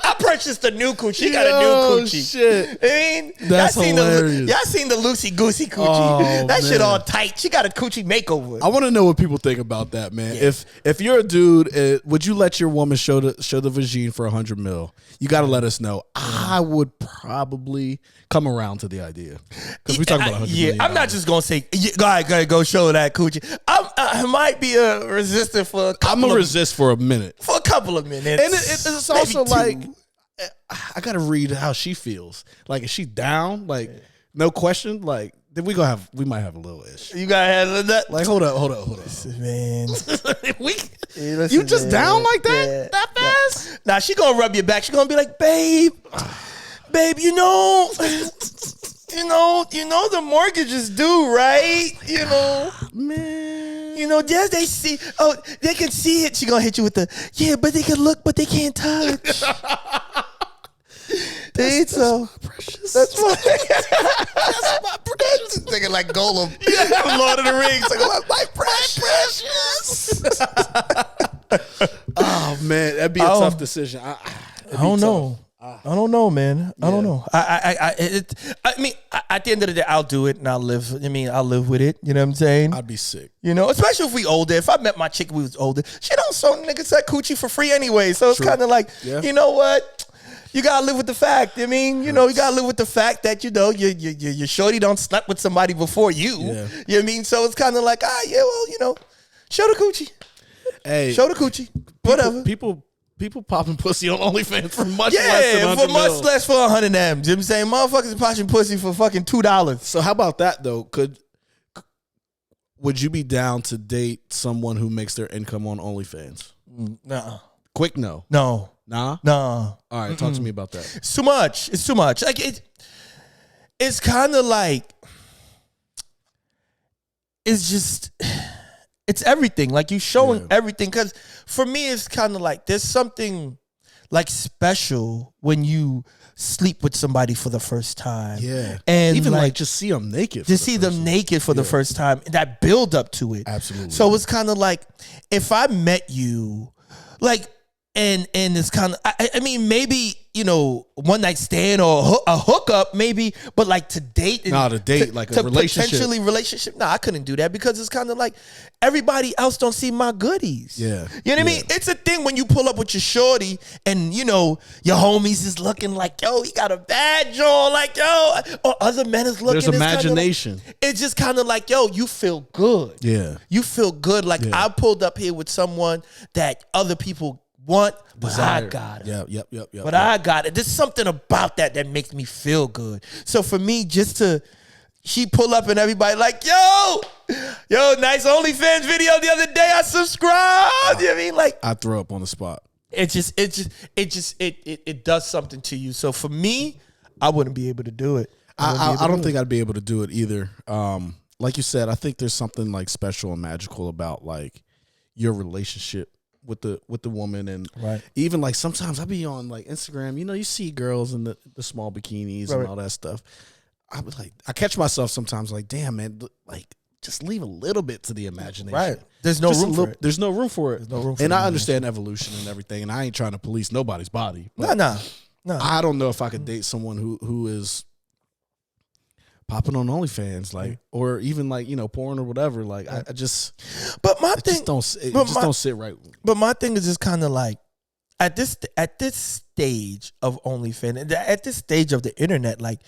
I purchased a new coochie. She got a new coochie. Shit. I mean, that's hilarious. Y'all seen the Loosey Goosey coochie. Oh, that shit man. all tight. She got a coochie makeover. I want to know what people think about that, man. Yeah. If you're a dude, would you let your woman show the vagine for 100 mil? You got to let us know. I would probably come around to the idea because we talking about 100 million. I'm not just gonna say, go show that coochie. I might be resistant for a couple. I'm gonna resist for a minute. For a couple of minutes, and it's also like I gotta read how she feels. Like, is she down? Like, no question. Like, then we might have a little issue. You gotta handle that. Like, hold up, man. You just down like that? That fast? Nah, she gonna rub your back. She gonna be like, babe, you know, the mortgage is due, right? You know, man. You know, yes, they see. Oh, they can see it. She gonna hit you with but they can look, but they can't touch. That's my precious. That's my precious. Thinking like Golem from Lord of the Rings. Like, my precious. Oh man, that'd be a tough decision. I don't know. I don't know, man. I don't know. I mean, at the end of the day, I'll do it and I'll live. I mean, I'll live with it. You know what I'm saying? I'd be sick. You know, especially if we older. If I met my chick when we was older, she don't show niggas that coochie for free anyway. So it's kind of like, you know what? You gotta live with the fact. I mean, you know, you gotta live with the fact that, you know, your shorty don't slept with somebody before you. Yeah. You know what I mean? So it's kind of like, well, you know, show the coochie. Hey, show the coochie. Whatever. People popping pussy on OnlyFans for much less than 100 for much less for 100 M's. You know what I'm saying? Motherfuckers popping pussy for fucking $2. So how about that though? Would you be down to date someone who makes their income on OnlyFans? Nah. Quick no. No. Nah? Nah. All right, talk to me about that. It's too much. It's too much. Like it's kind of like it's everything. Like you showing everything. Because for me, it's kind of like there's something like special when you sleep with somebody for the first time. Yeah. And even like just see them naked. Just see them naked for the first time. That build up to it. Absolutely. So it's kind of like if I met you, like, and it's kind of, I mean, maybe, you know, one night stand or a hookup, maybe, but like to date. Like a relationship. Potentially relationship. No, I couldn't do that because it's kind of like everybody else don't see my goodies. Yeah. You know what I mean? It's a thing when you pull up with your shorty and, you know, your homies is looking like, yo, he got a badge on, like, yo, or other men is looking. There's imagination. It's just kind of like, yo, you feel good. Yeah. You feel good. Like I pulled up here with someone that other people want, but I got it. Yep. But I got it. There's something about that makes me feel good. So for me, she pull up and everybody like, yo, nice OnlyFans video the other day. I subscribed. You know what I mean? Like, I throw up on the spot. It does something to you. So for me, I wouldn't be able to do it. I don't think I'd be able to do it either. Like you said, I think there's something like special and magical about like your relationship with the woman, and even like sometimes I be on like Instagram, you know, you see girls in the small bikinis and all that stuff. I catch myself sometimes like, damn man, like just leave a little bit to the imagination. Right. There's no room for it. There's no room for it. There's no room for and it. I understand evolution and everything, and I ain't trying to police nobody's body. No. I don't know if I could date someone who is popping on OnlyFans, like, or even like, porn or whatever. Like, I just, but my it thing, just don't sit right. But my thing is just kind of like, at this stage of OnlyFans, at this stage of the internet, like,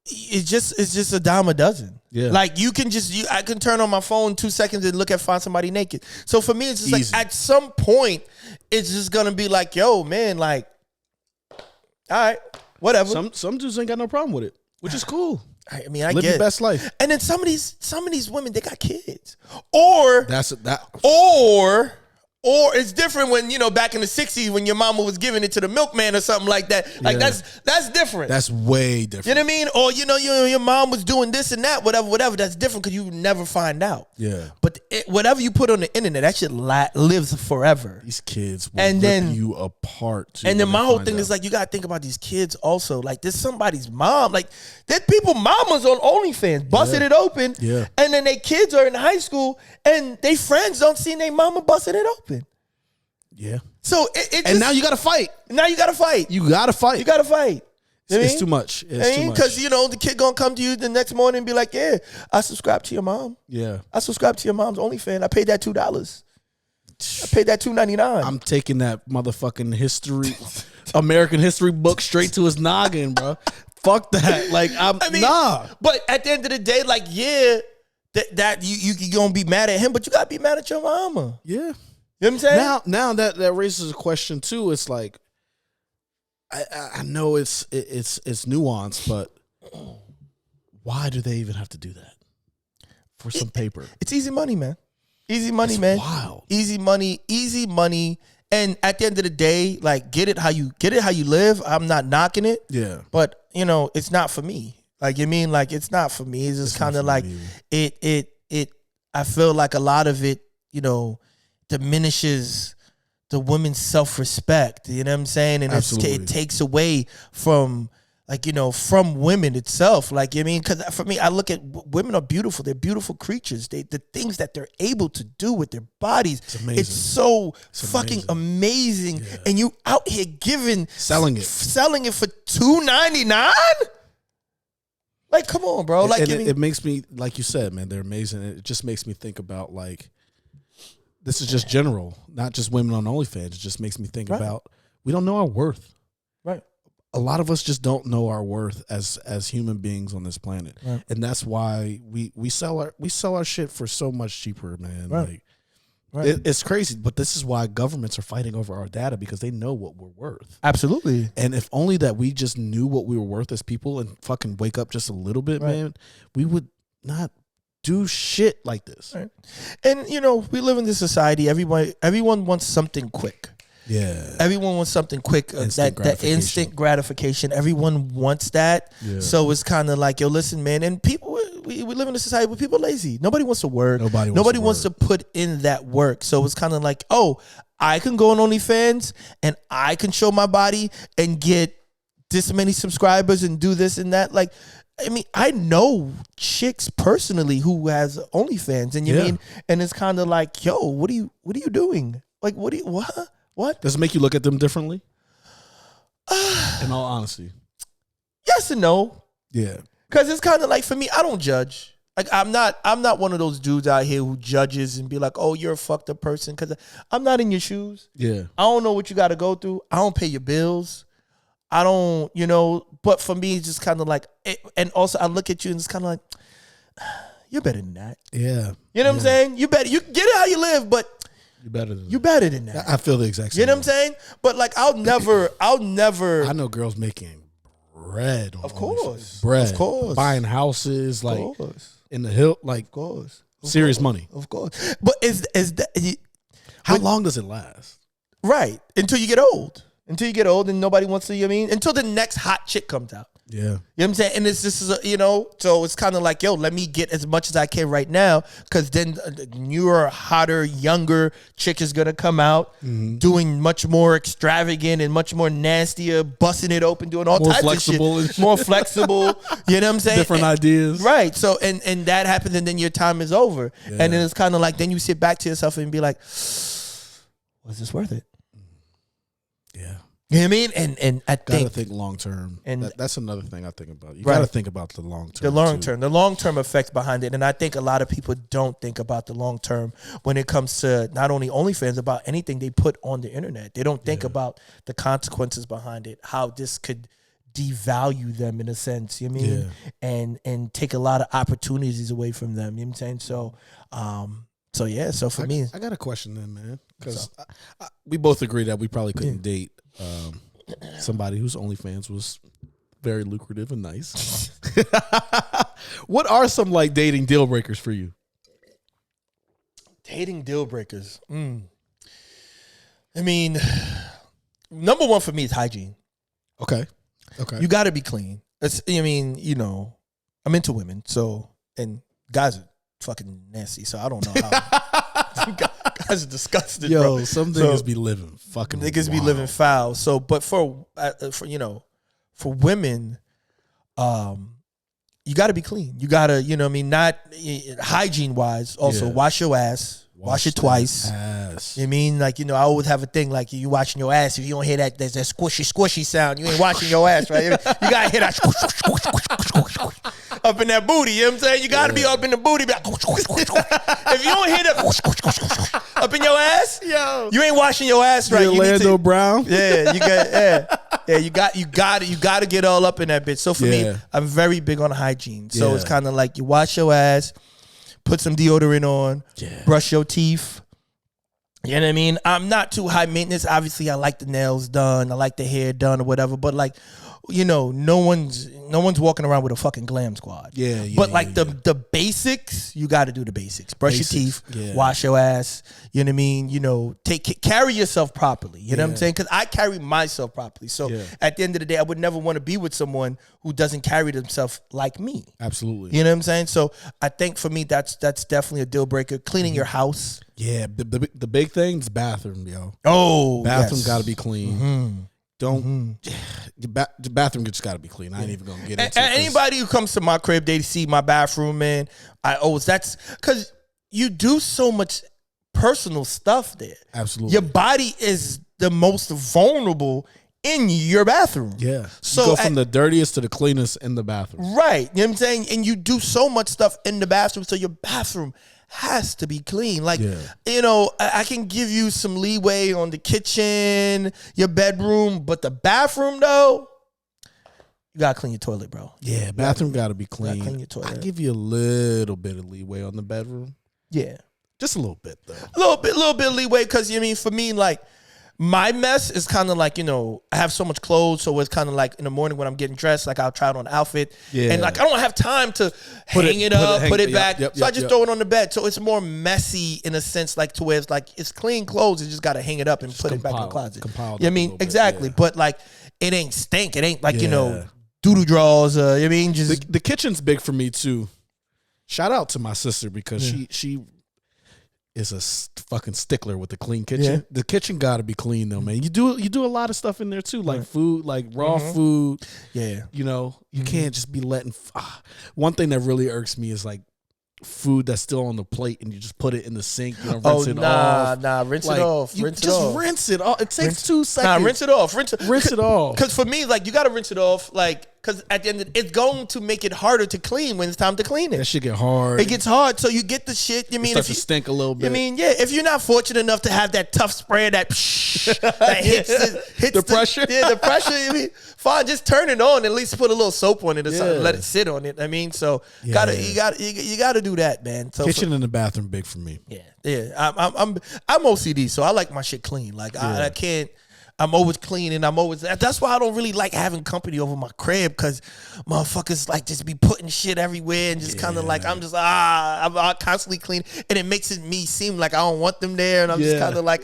it's just a dime a dozen. Yeah. Like, I can turn on my phone 2 seconds and find somebody naked. So for me, it's just Easy. like, at some point, it's just gonna be like, yo, man, like, all right, whatever. Some dudes ain't got no problem with it, which is cool. I mean, I Live get your it. best life. And then some of these women, they got kids, or it's different when, back in the 60s when your mama was giving it to the milkman or something like that. Like, that's different. That's way different. You know what I mean? Or your mom was doing this and that, whatever. That's different because you never find out. Yeah. But whatever you put on the internet, that shit lives forever. These kids will rip you apart. And then my whole thing is like, you gotta think about these kids also. Like, there's somebody's mom. Like, there's people mamas on OnlyFans busting it open. Yeah. And then their kids are in high school and they friends don't see their mama busting it open. Yeah. So and now you gotta fight. You gotta fight. You gotta fight. It's too much. It's too much. Because, the kid gonna come to you the next morning and be like, yeah, I subscribe to your mom. Yeah. I subscribe to your mom's OnlyFans. I paid that $2. I paid that $2.99. I'm taking that motherfucking American history book straight to his noggin, bro. Fuck that. Like, nah. But at the end of the day, like, yeah, that you gonna be mad at him, but you gotta be mad at your mama. Yeah. You know what I'm saying? Now that raises a question too. It's like, I know it's nuanced, but why do they even have to do that for some paper? It's easy money, man. Easy money, man. Wild. Easy money. And at the end of the day, like, get it how you live. I'm not knocking it. Yeah. But it's not for me. Like, you mean, like, it's not for me. It's just kind of like it. I feel like a lot of it, diminishes the women's self-respect. You know what I'm saying? And it takes away from, like, from women itself. Like, I mean, because for me, I look at women are beautiful. They're beautiful creatures. The things that they're able to do with their bodies, it's so fucking amazing. Yeah. And you out here selling it for $2.99. Like, come on, bro. Like, it makes me, like you said, man, they're amazing. It just makes me think about, like, this is just general, not just women on OnlyFans. It just makes me think about, we don't know our worth. Right. A lot of us just don't know our worth as human beings on this planet. Right. And that's why we sell our shit for so much cheaper, man. Right. Like, it's crazy, but this is why governments are fighting over our data, because they know what we're worth. Absolutely. And if only that we just knew what we were worth as people and fucking wake up just a little bit, man, we would not do shit like this. Right. And we live in this society. Everyone wants something quick. Yeah. Everyone wants something quick. That instant gratification. Everyone wants that. Yeah. So it's kind of like, yo, listen, man. And people, we live in a society where people are lazy. Nobody wants to work. Nobody wants to put in that work. So it's kind of like, oh, I can go on OnlyFans and I can show my body and get this many subscribers and do this and that. Like, I mean, I know chicks personally who has OnlyFans, and and it's kind of like, yo, what are you doing? Like, what? Does it make you look at them differently? In all honesty, yes and no. Yeah, because it's kind of like, for me, I don't judge. Like, I'm not one of those dudes out here who judges and be like, oh, you're a fucked up person, because I'm not in your shoes. Yeah, I don't know what you got to go through. I don't pay your bills. I don't, but for me, it's just kind of like, and also I look at you and it's kind of like, you're better than that. Yeah. You know what I'm saying? You get it how you live, but you're better than that. I feel the exact same. You know what I'm saying? But like, I'll never. I know girls making bread. Of course. Bread. Of course. Buying houses, like, in the hill, like, of course. Serious money. Of course. But is that, how long does it last? Right. Until you get old. Until you get old and nobody wants to, until the next hot chick comes out. Yeah. You know what I'm saying? And it's just, so it's kind of like, yo, let me get as much as I can right now, because then the newer, hotter, younger chick is going to come out doing much more extravagant and much more nastier, busting it open, doing all More types flexible of shit. More flexible. You know what I'm saying? Different ideas. Right. So, and that happens, and then your time is over. Yeah. And then it's kind of like, then you sit back to yourself and be like, was this worth it? Yeah. You know what I mean? And I Gotta think think long term. And that's another thing I think about. You Right. gotta think about the long term. the long term effects behind it. And I think a lot of people don't think about the long term when it comes to not only OnlyFans, about anything they put on the internet. They don't think about the consequences behind it, how this could devalue them in a sense, you know what I mean? And take a lot of opportunities away from them. You know what I'm saying? So for me, I got a question then, man, because we both agree that we probably couldn't date somebody whose OnlyFans was very lucrative and nice. What are some like dating deal breakers for you? Dating deal breakers. I mean, number one for me is hygiene. Okay. You got to be clean. I'm into women, so, and guys are fucking nasty, so I don't know how. Guys are disgusting. Yo, bro. some niggas be living fucking Niggas be wild. living foul. So, but for women, you got to be clean. You got to, not hygiene wise. Also, wash your ass. Wash it twice. Ass. You mean, like, I always have a thing like you washing your ass. If you don't hear that, there's that squishy sound. You ain't washing your ass, right? You gotta hear that up in that booty. You know what I'm saying? You gotta be up in the booty. Like, if you don't hear that up in your ass, you ain't washing your ass right. Orlando Brown. Yeah, you gotta get all up in that bitch. So for me, I'm very big on hygiene. So it's kind of like you wash your ass. Put some deodorant on, brush your teeth. You know what I mean? I'm not too high maintenance. Obviously, I like the nails done. I like the hair done or whatever. But like, no one's walking around with a fucking glam squad. The basics, you got to do the basics. Brush your teeth, wash your ass. You know what I mean? Carry yourself properly. You know what I'm saying? Because I carry myself properly. So at the end of the day, I would never want to be with someone who doesn't carry themselves like me. Absolutely. You know what I'm saying? So I think for me, that's definitely a deal breaker. Cleaning your house. Yeah, the big thing is bathroom, yo. Oh, bathroom got to be clean. Don't the bathroom just got to be clean. I ain't even gonna get into it. Anybody who comes to my crib, they see my bathroom, man. That's because you do so much personal stuff there. Absolutely, your body is the most vulnerable in your bathroom. Yeah, so you go from the dirtiest to the cleanest in the bathroom. Right, you know what I'm saying, and you do so much stuff in the bathroom, so your bathroom has to be clean. Like, I can give you some leeway on the kitchen, your bedroom, but the bathroom, though, you gotta clean your toilet, bro. Yeah, bathroom gotta be clean. Clean your toilet. I give you a little bit of leeway on the bedroom. Yeah, just a little bit though. A little bit of leeway, because for me, like, my mess is kind of like, I have so much clothes, so it's kind of like in the morning when I'm getting dressed, like I'll try it on an outfit, and like I don't have time to hang it up, put it back, so I just throw it on the bed. So it's more messy in a sense, like to where it's like it's clean clothes, you just got to hang it up and just put it back in the closet. You know what I mean? Exactly, but like it ain't stink. It ain't like doo-doo drawers. Just the kitchen's big for me too. Shout out to my sister because she is a fucking stickler with the clean kitchen. Yeah. The kitchen got to be clean though, man. You do a lot of stuff in there too, like food, like raw food. Yeah, you can't just be letting. One thing that really irks me is like food that's still on the plate and you just put it in the sink. Rinse it off. Rinse it off. Rinse it off. It takes 2 seconds. Rinse it off. Rinse it off. Because for me, like, you got to rinse it off, like, because at the end of it's going to make it harder to clean when it's time to clean it. That shit get hard. It gets hard, so you get the shit. It starts to stink a little bit. If you're not fortunate enough to have that tough sprayer that hits the pressure. Yeah, the pressure. Fine, just turn it on. At least put a little soap on it or something. Let it sit on it. So you gotta do that, man. So kitchen and the bathroom big for me. Yeah. I'm OCD, so I like my shit clean. Like I can't. I'm always clean, and that's why I don't really like having company over my crib, because motherfuckers like just be putting shit everywhere and just kind of like, I'm constantly clean, and it makes me seem like I don't want them there, and I'm just kind of like,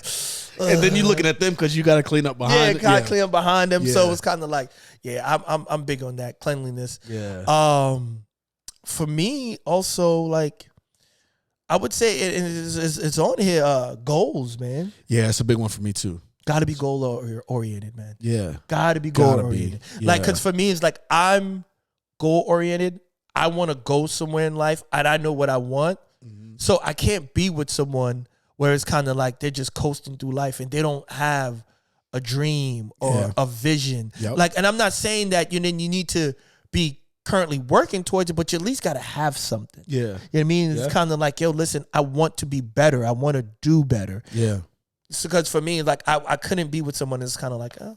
and then you looking at them because you got to clean up behind. Clean up behind them. So it's kind of like, Yeah, I'm big on that cleanliness. Yeah. For me, also, like, I would say it's on here. Goals, man. Yeah, it's a big one for me too. Got to be goal oriented, man. Yeah. Got to be goal oriented. Yeah. Like, because for me, it's like I'm goal oriented. I want to go somewhere in life, and I know what I want. Mm-hmm. So I can't be with someone where it's kind of like they're just coasting through life and they don't have a dream or a vision. Yep. Like, and I'm not saying that you need to be currently working towards it, but you at least got to have something. Yeah. You know what I mean? It's kind of like, yo, listen, I want to be better. I want to do better. Yeah. Because for me, like, I couldn't be with someone that's kind of like, oh,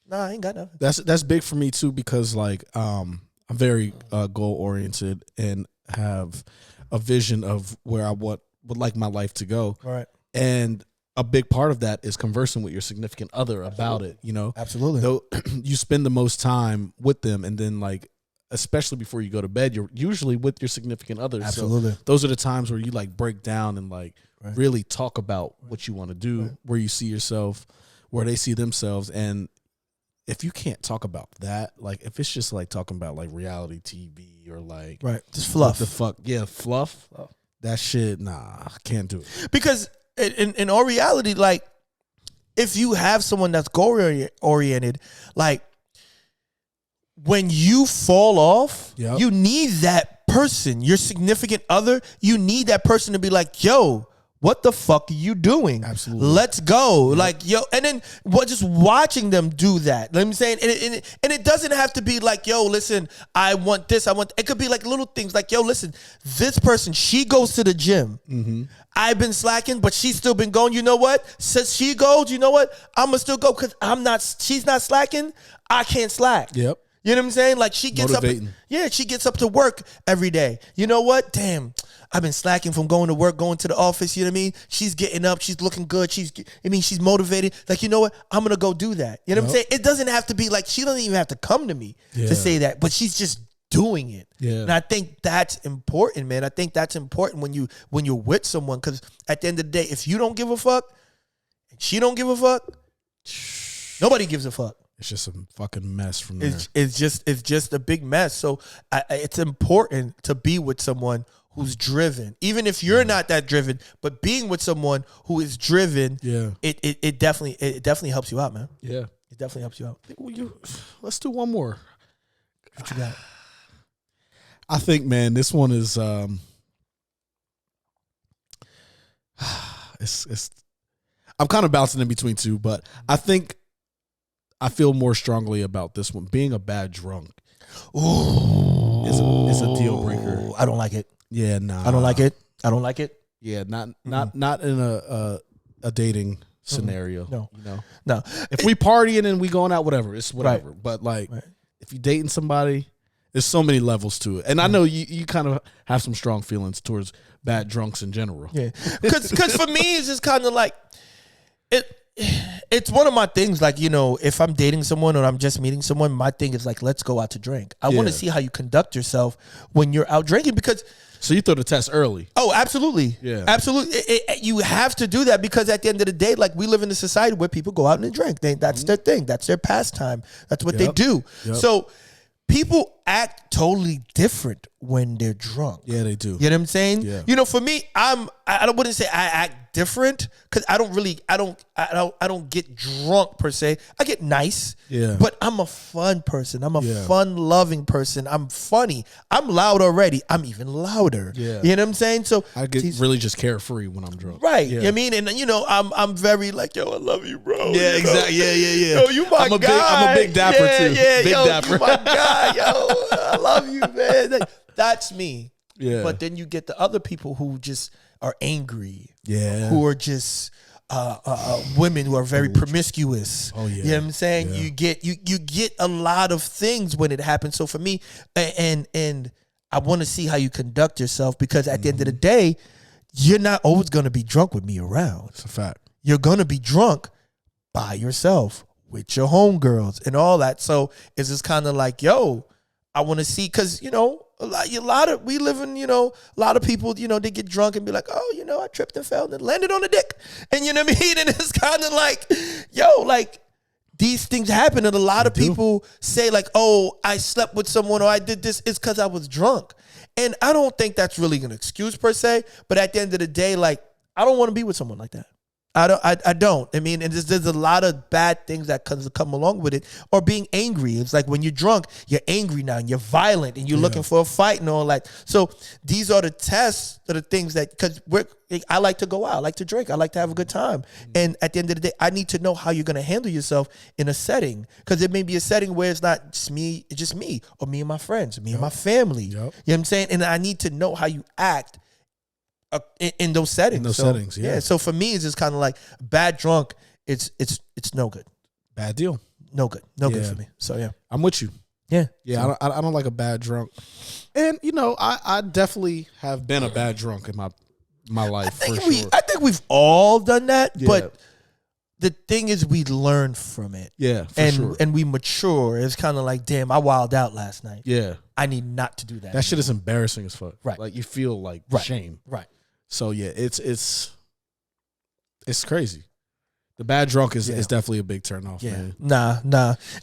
no, I ain't got nothing. That's big for me too, because like I'm very goal oriented and have a vision of where I would like my life to go. Right. And a big part of that is conversing with your significant other about it, you know? Absolutely. Though you spend the most time with them, and then like, especially before you go to bed, you're usually with your significant other. Absolutely. So those are the times where you like break down and like really talk about what you want to do, where you see yourself, where they see themselves. And if you can't talk about that, like if it's just like talking about like reality TV or like just fluff. What the fuck? Yeah, fluff. That shit, nah, I can't do it. Because in all reality, like, if you have someone that's goal oriented, like, when you fall off, you need that person, your significant other, you need that person to be like, yo, what the fuck are you doing? Absolutely. Let's go. Yep. Like, yo, and then just watching them do that. You know what I'm saying? And it doesn't have to be like, yo, listen, I want this. It could be like little things like, yo, listen, this person, she goes to the gym. Mm-hmm. I've been slacking, but she's still been going. You know what? Since she goes, you know what? I'm going to still go because she's not slacking. I can't slack. Yep. You know what I'm saying? Like, she gets Motivating. she gets up to work every day. You know what? Damn, I've been slacking from going to work, going to the office. You know what I mean? She's getting up. She's looking good. She's motivated. Like, you know what? I'm going to go do that. You know what I'm saying? It doesn't have to be like, she doesn't even have to come to me to say that, but she's just doing it. Yeah. And I think that's important, man. I think that's important when you're with someone, because at the end of the day, if you don't give a fuck and she don't give a fuck, nobody gives a fuck. It's just a fucking mess from there. It's just a big mess. So it's important to be with someone who's driven, even if you're not that driven. But being with someone who is driven, it definitely helps you out, man. Yeah, it definitely helps you out. Let's do one more. What you got? I think, man, this one is it's. I'm kind of bouncing in between two, but I think I feel more strongly about this one. Being a bad drunk is a deal breaker. I don't like it. Yeah, nah. I don't like it. I don't like it. Yeah, not in a dating scenario. No. You know? No. If we partying and we going out, whatever, it's whatever. Right. But like if you dating somebody, there's so many levels to it. And I know you kind of have some strong feelings towards bad drunks in general. Yeah. Cause for me it's just kind of like it's one of my things, like, you know, if I'm dating someone or I'm just meeting someone, my thing is like, let's go out to drink. I want to see how you conduct yourself when you're out drinking, because... So you throw the test early. Oh, absolutely. Yeah. Absolutely. You have to do that, because at the end of the day, like, we live in a society where people go out and drink. That's their thing. That's their pastime. That's what they do. Yep. So people act totally different when they're drunk. Yeah, they do. You know what I'm saying? Yeah. You know, for me, I wouldn't say I act different, because I don't get drunk per se. I get nice. Yeah. But I'm a fun person. I'm a fun loving person. I'm funny. I'm loud already. I'm even louder. Yeah. You know what I'm saying? So I get really just carefree when I'm drunk. Right. Yeah. You know what I mean? And you know, I'm very like, yo, I love you, bro. Yeah, exactly. Yeah. Yo, you my guy. I'm a big dapper too. Yeah, big dapper. You my guy, yo. I love you, man. That's me. Yeah. But then you get the other people who just are angry. Yeah. Who are just women who are very promiscuous. Oh yeah. You know what I'm saying? Yeah. You get a lot of things when it happens. So for me, and I want to see how you conduct yourself, because at the end of the day, you're not always going to be drunk with me around. It's a fact. You're going to be drunk by yourself with your homegirls and all that. So it's just kind of like, yo, I want to see, because, you know, a lot of people, you know, they get drunk and be like, oh, you know, I tripped and fell and landed on the dick. And you know what I mean? And it's kind of like, yo, like, these things happen, and a lot of people say like, "Oh, I slept with someone or I did this. It's because I was drunk." And I don't think that's really an excuse per se. But at the end of the day, like, I don't want to be with someone like that. I don't. I mean, and there's a lot of bad things that come along with it. Or being angry. It's like when you're drunk, you're angry now and you're violent and you're looking for a fight and all that. So these are the tests, are the things that, because I like to go out, I like to drink, I like to have a good time. And at the end of the day, I need to know how you're going to handle yourself in a setting. Because it may be a setting where it's not just me, or me and my friends, me and my family. You know what I'm saying? And I need to know how you act in those settings. Yeah. So for me, it's just kind of like bad drunk. It's no good. Bad deal. No good. No good for me. So yeah, I'm with you. Yeah. Yeah. I don't like a bad drunk. And you know, I definitely have been a bad drunk in my life. I think we've all done that, but the thing is, we learn from it. Yeah, and we mature. It's kind of like, damn, I wilded out last night. Yeah, I need not to do that. That shit is embarrassing as fuck. Right. Like you feel like shame. Right. So yeah, it's crazy. The bad drunk is definitely a big turn off, man. Nah.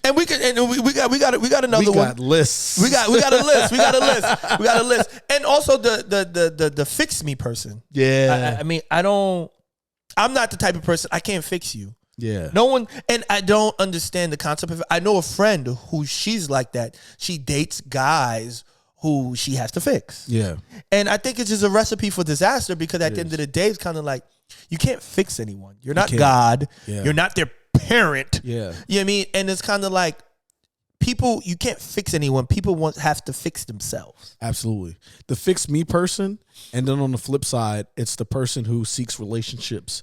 And we got another one. We got lists. We got a list. And also the fix me person. Yeah. I mean, I'm not the type of person, I can't fix you. Yeah. No one, and I don't understand the concept of it. I know a friend who she's like that. She dates guys who she has to fix. Yeah. And I think it's just a recipe for disaster, because at the end of the day, it's kind of like, you can't fix anyone. You're not God. Yeah. You're not their parent. Yeah. You know what I mean? And it's kind of like, you can't fix anyone. People have to fix themselves. Absolutely. The fix me person, and then on the flip side, it's the person who seeks relationships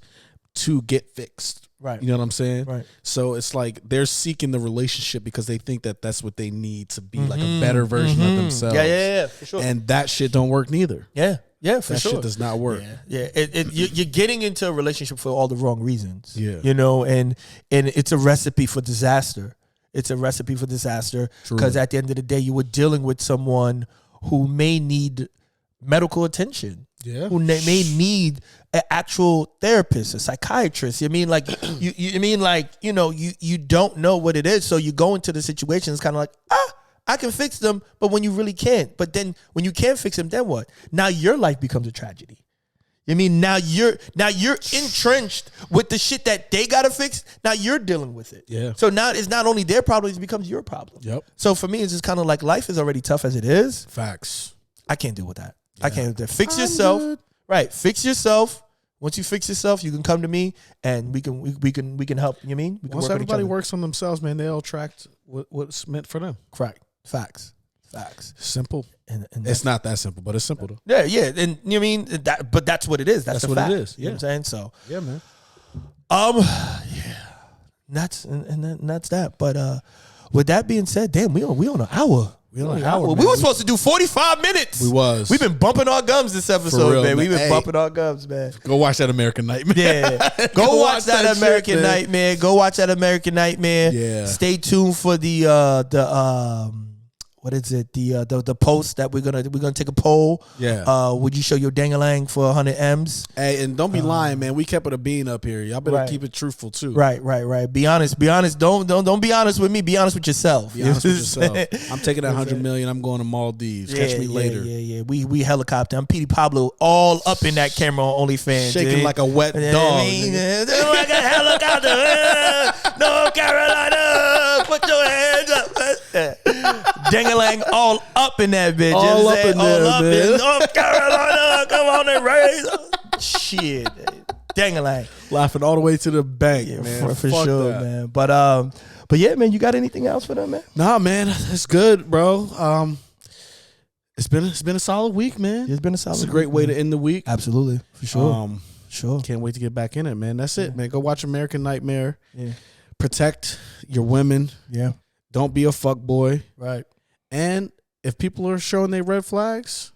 to get fixed. Right. You know what I'm saying? Right. So it's like they're seeking the relationship because they think that that's what they need to be like a better version of themselves. Yeah, for sure. And that shit don't work neither. Yeah, for that sure. That shit does not work. Yeah. You're getting into a relationship for all the wrong reasons. Yeah. You know, and it's a recipe for disaster. It's a recipe for disaster because at the end of the day, you were dealing with someone who may need medical attention. Yeah. Who may need an actual therapist, a psychiatrist. You mean like you don't know what it is, so you go into the situation. It's kind of like, I can fix them, but when you really can't. But then when you can't fix them, then what? Now your life becomes a tragedy. You mean now you're entrenched with the shit that they gotta fix. Now you're dealing with it. Yeah. So now it's not only their problem; it becomes your problem. Yep. So for me, it's just kind of like life is already tough as it is. Facts. I can't deal with that. Yeah. I can't do that. Fix yourself. Good. Right. Fix yourself. Once you fix yourself, you can come to me and we can help. You mean? We can Once everybody works on themselves, man, they'll attract what's meant for them. Correct. Facts. Simple. And it's not that simple, but it's simple though. Yeah. And you mean that, but that's what it is. That's what it is. Yeah. You know what I'm saying? So yeah, man. That's that. But with that being said, damn, we on an hour. We were supposed to do 45 minutes. We've been bumping our gums this episode, real, man. We've been bumping our gums, man. Go watch that American Nightmare. Yeah. Go watch that American Nightmare. Go watch that American Nightmare. Yeah. Stay tuned for the what is it? The post that we're gonna take a poll. Yeah. Would you show your dangalang for 100 M's? Hey, and don't be lying, man. We kept it a bean up here. Y'all better keep it truthful too. Right. Be honest. Don't be honest with me. Be honest with yourself. Be honest with yourself. I'm taking that 100 million. I'm going to Maldives. Catch me later. Yeah. We helicopter. I'm Petey Pablo all up in that camera on OnlyFans. Shaking like a wet dog. Like a helicopter. North Carolina. Put your hands up. Dangalang all up in that bitch. All up in there, man. In North Carolina. Come on and raise. Shit. Dangalang. Laughing all the way to the bank, man. For sure, that. Man. But yeah, man, you got anything else for them, man? Nah, man. It's good, bro. It's been a solid week, man. It's been a solid week. It's a great way to end the week. Absolutely. For sure. Sure. Can't wait to get back in it, man. That's it, man. Go watch American Nightmare. Yeah. Protect your women. Yeah. Don't be a fuck boy. Right. And if people are showing their red flags,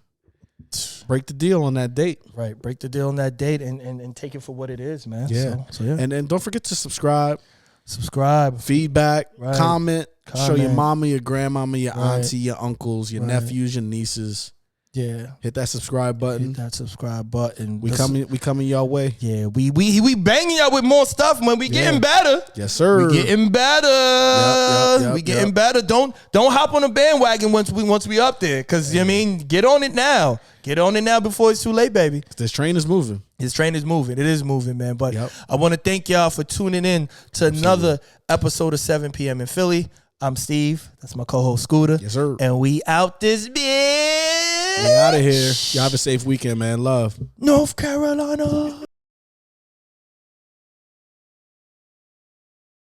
break the deal on that date. Right. Break the deal on that date and take it for what it is, man. Yeah. So yeah. And don't forget to subscribe. Feedback. Right. Comment. Show your mama, your grandmama, your auntie, your uncles, your nephews, your nieces. Yeah. Hit that subscribe button. Hit that subscribe button. We coming y'all way. Yeah, we banging y'all with more stuff, man. We getting better. Yes, sir. We getting better. Yep, we getting better. Don't hop on the bandwagon once we up there, because I mean, get on it now. Get on it now before it's too late, baby. This train is moving. His train is moving. It is moving, man. But I want to thank y'all for tuning in to another episode of 7 p.m. in Philly. I'm Steve. That's my co-host Scooter. Yes, sir. And we out this bitch. We out of here. Y'all have a safe weekend, man. Love. North Carolina.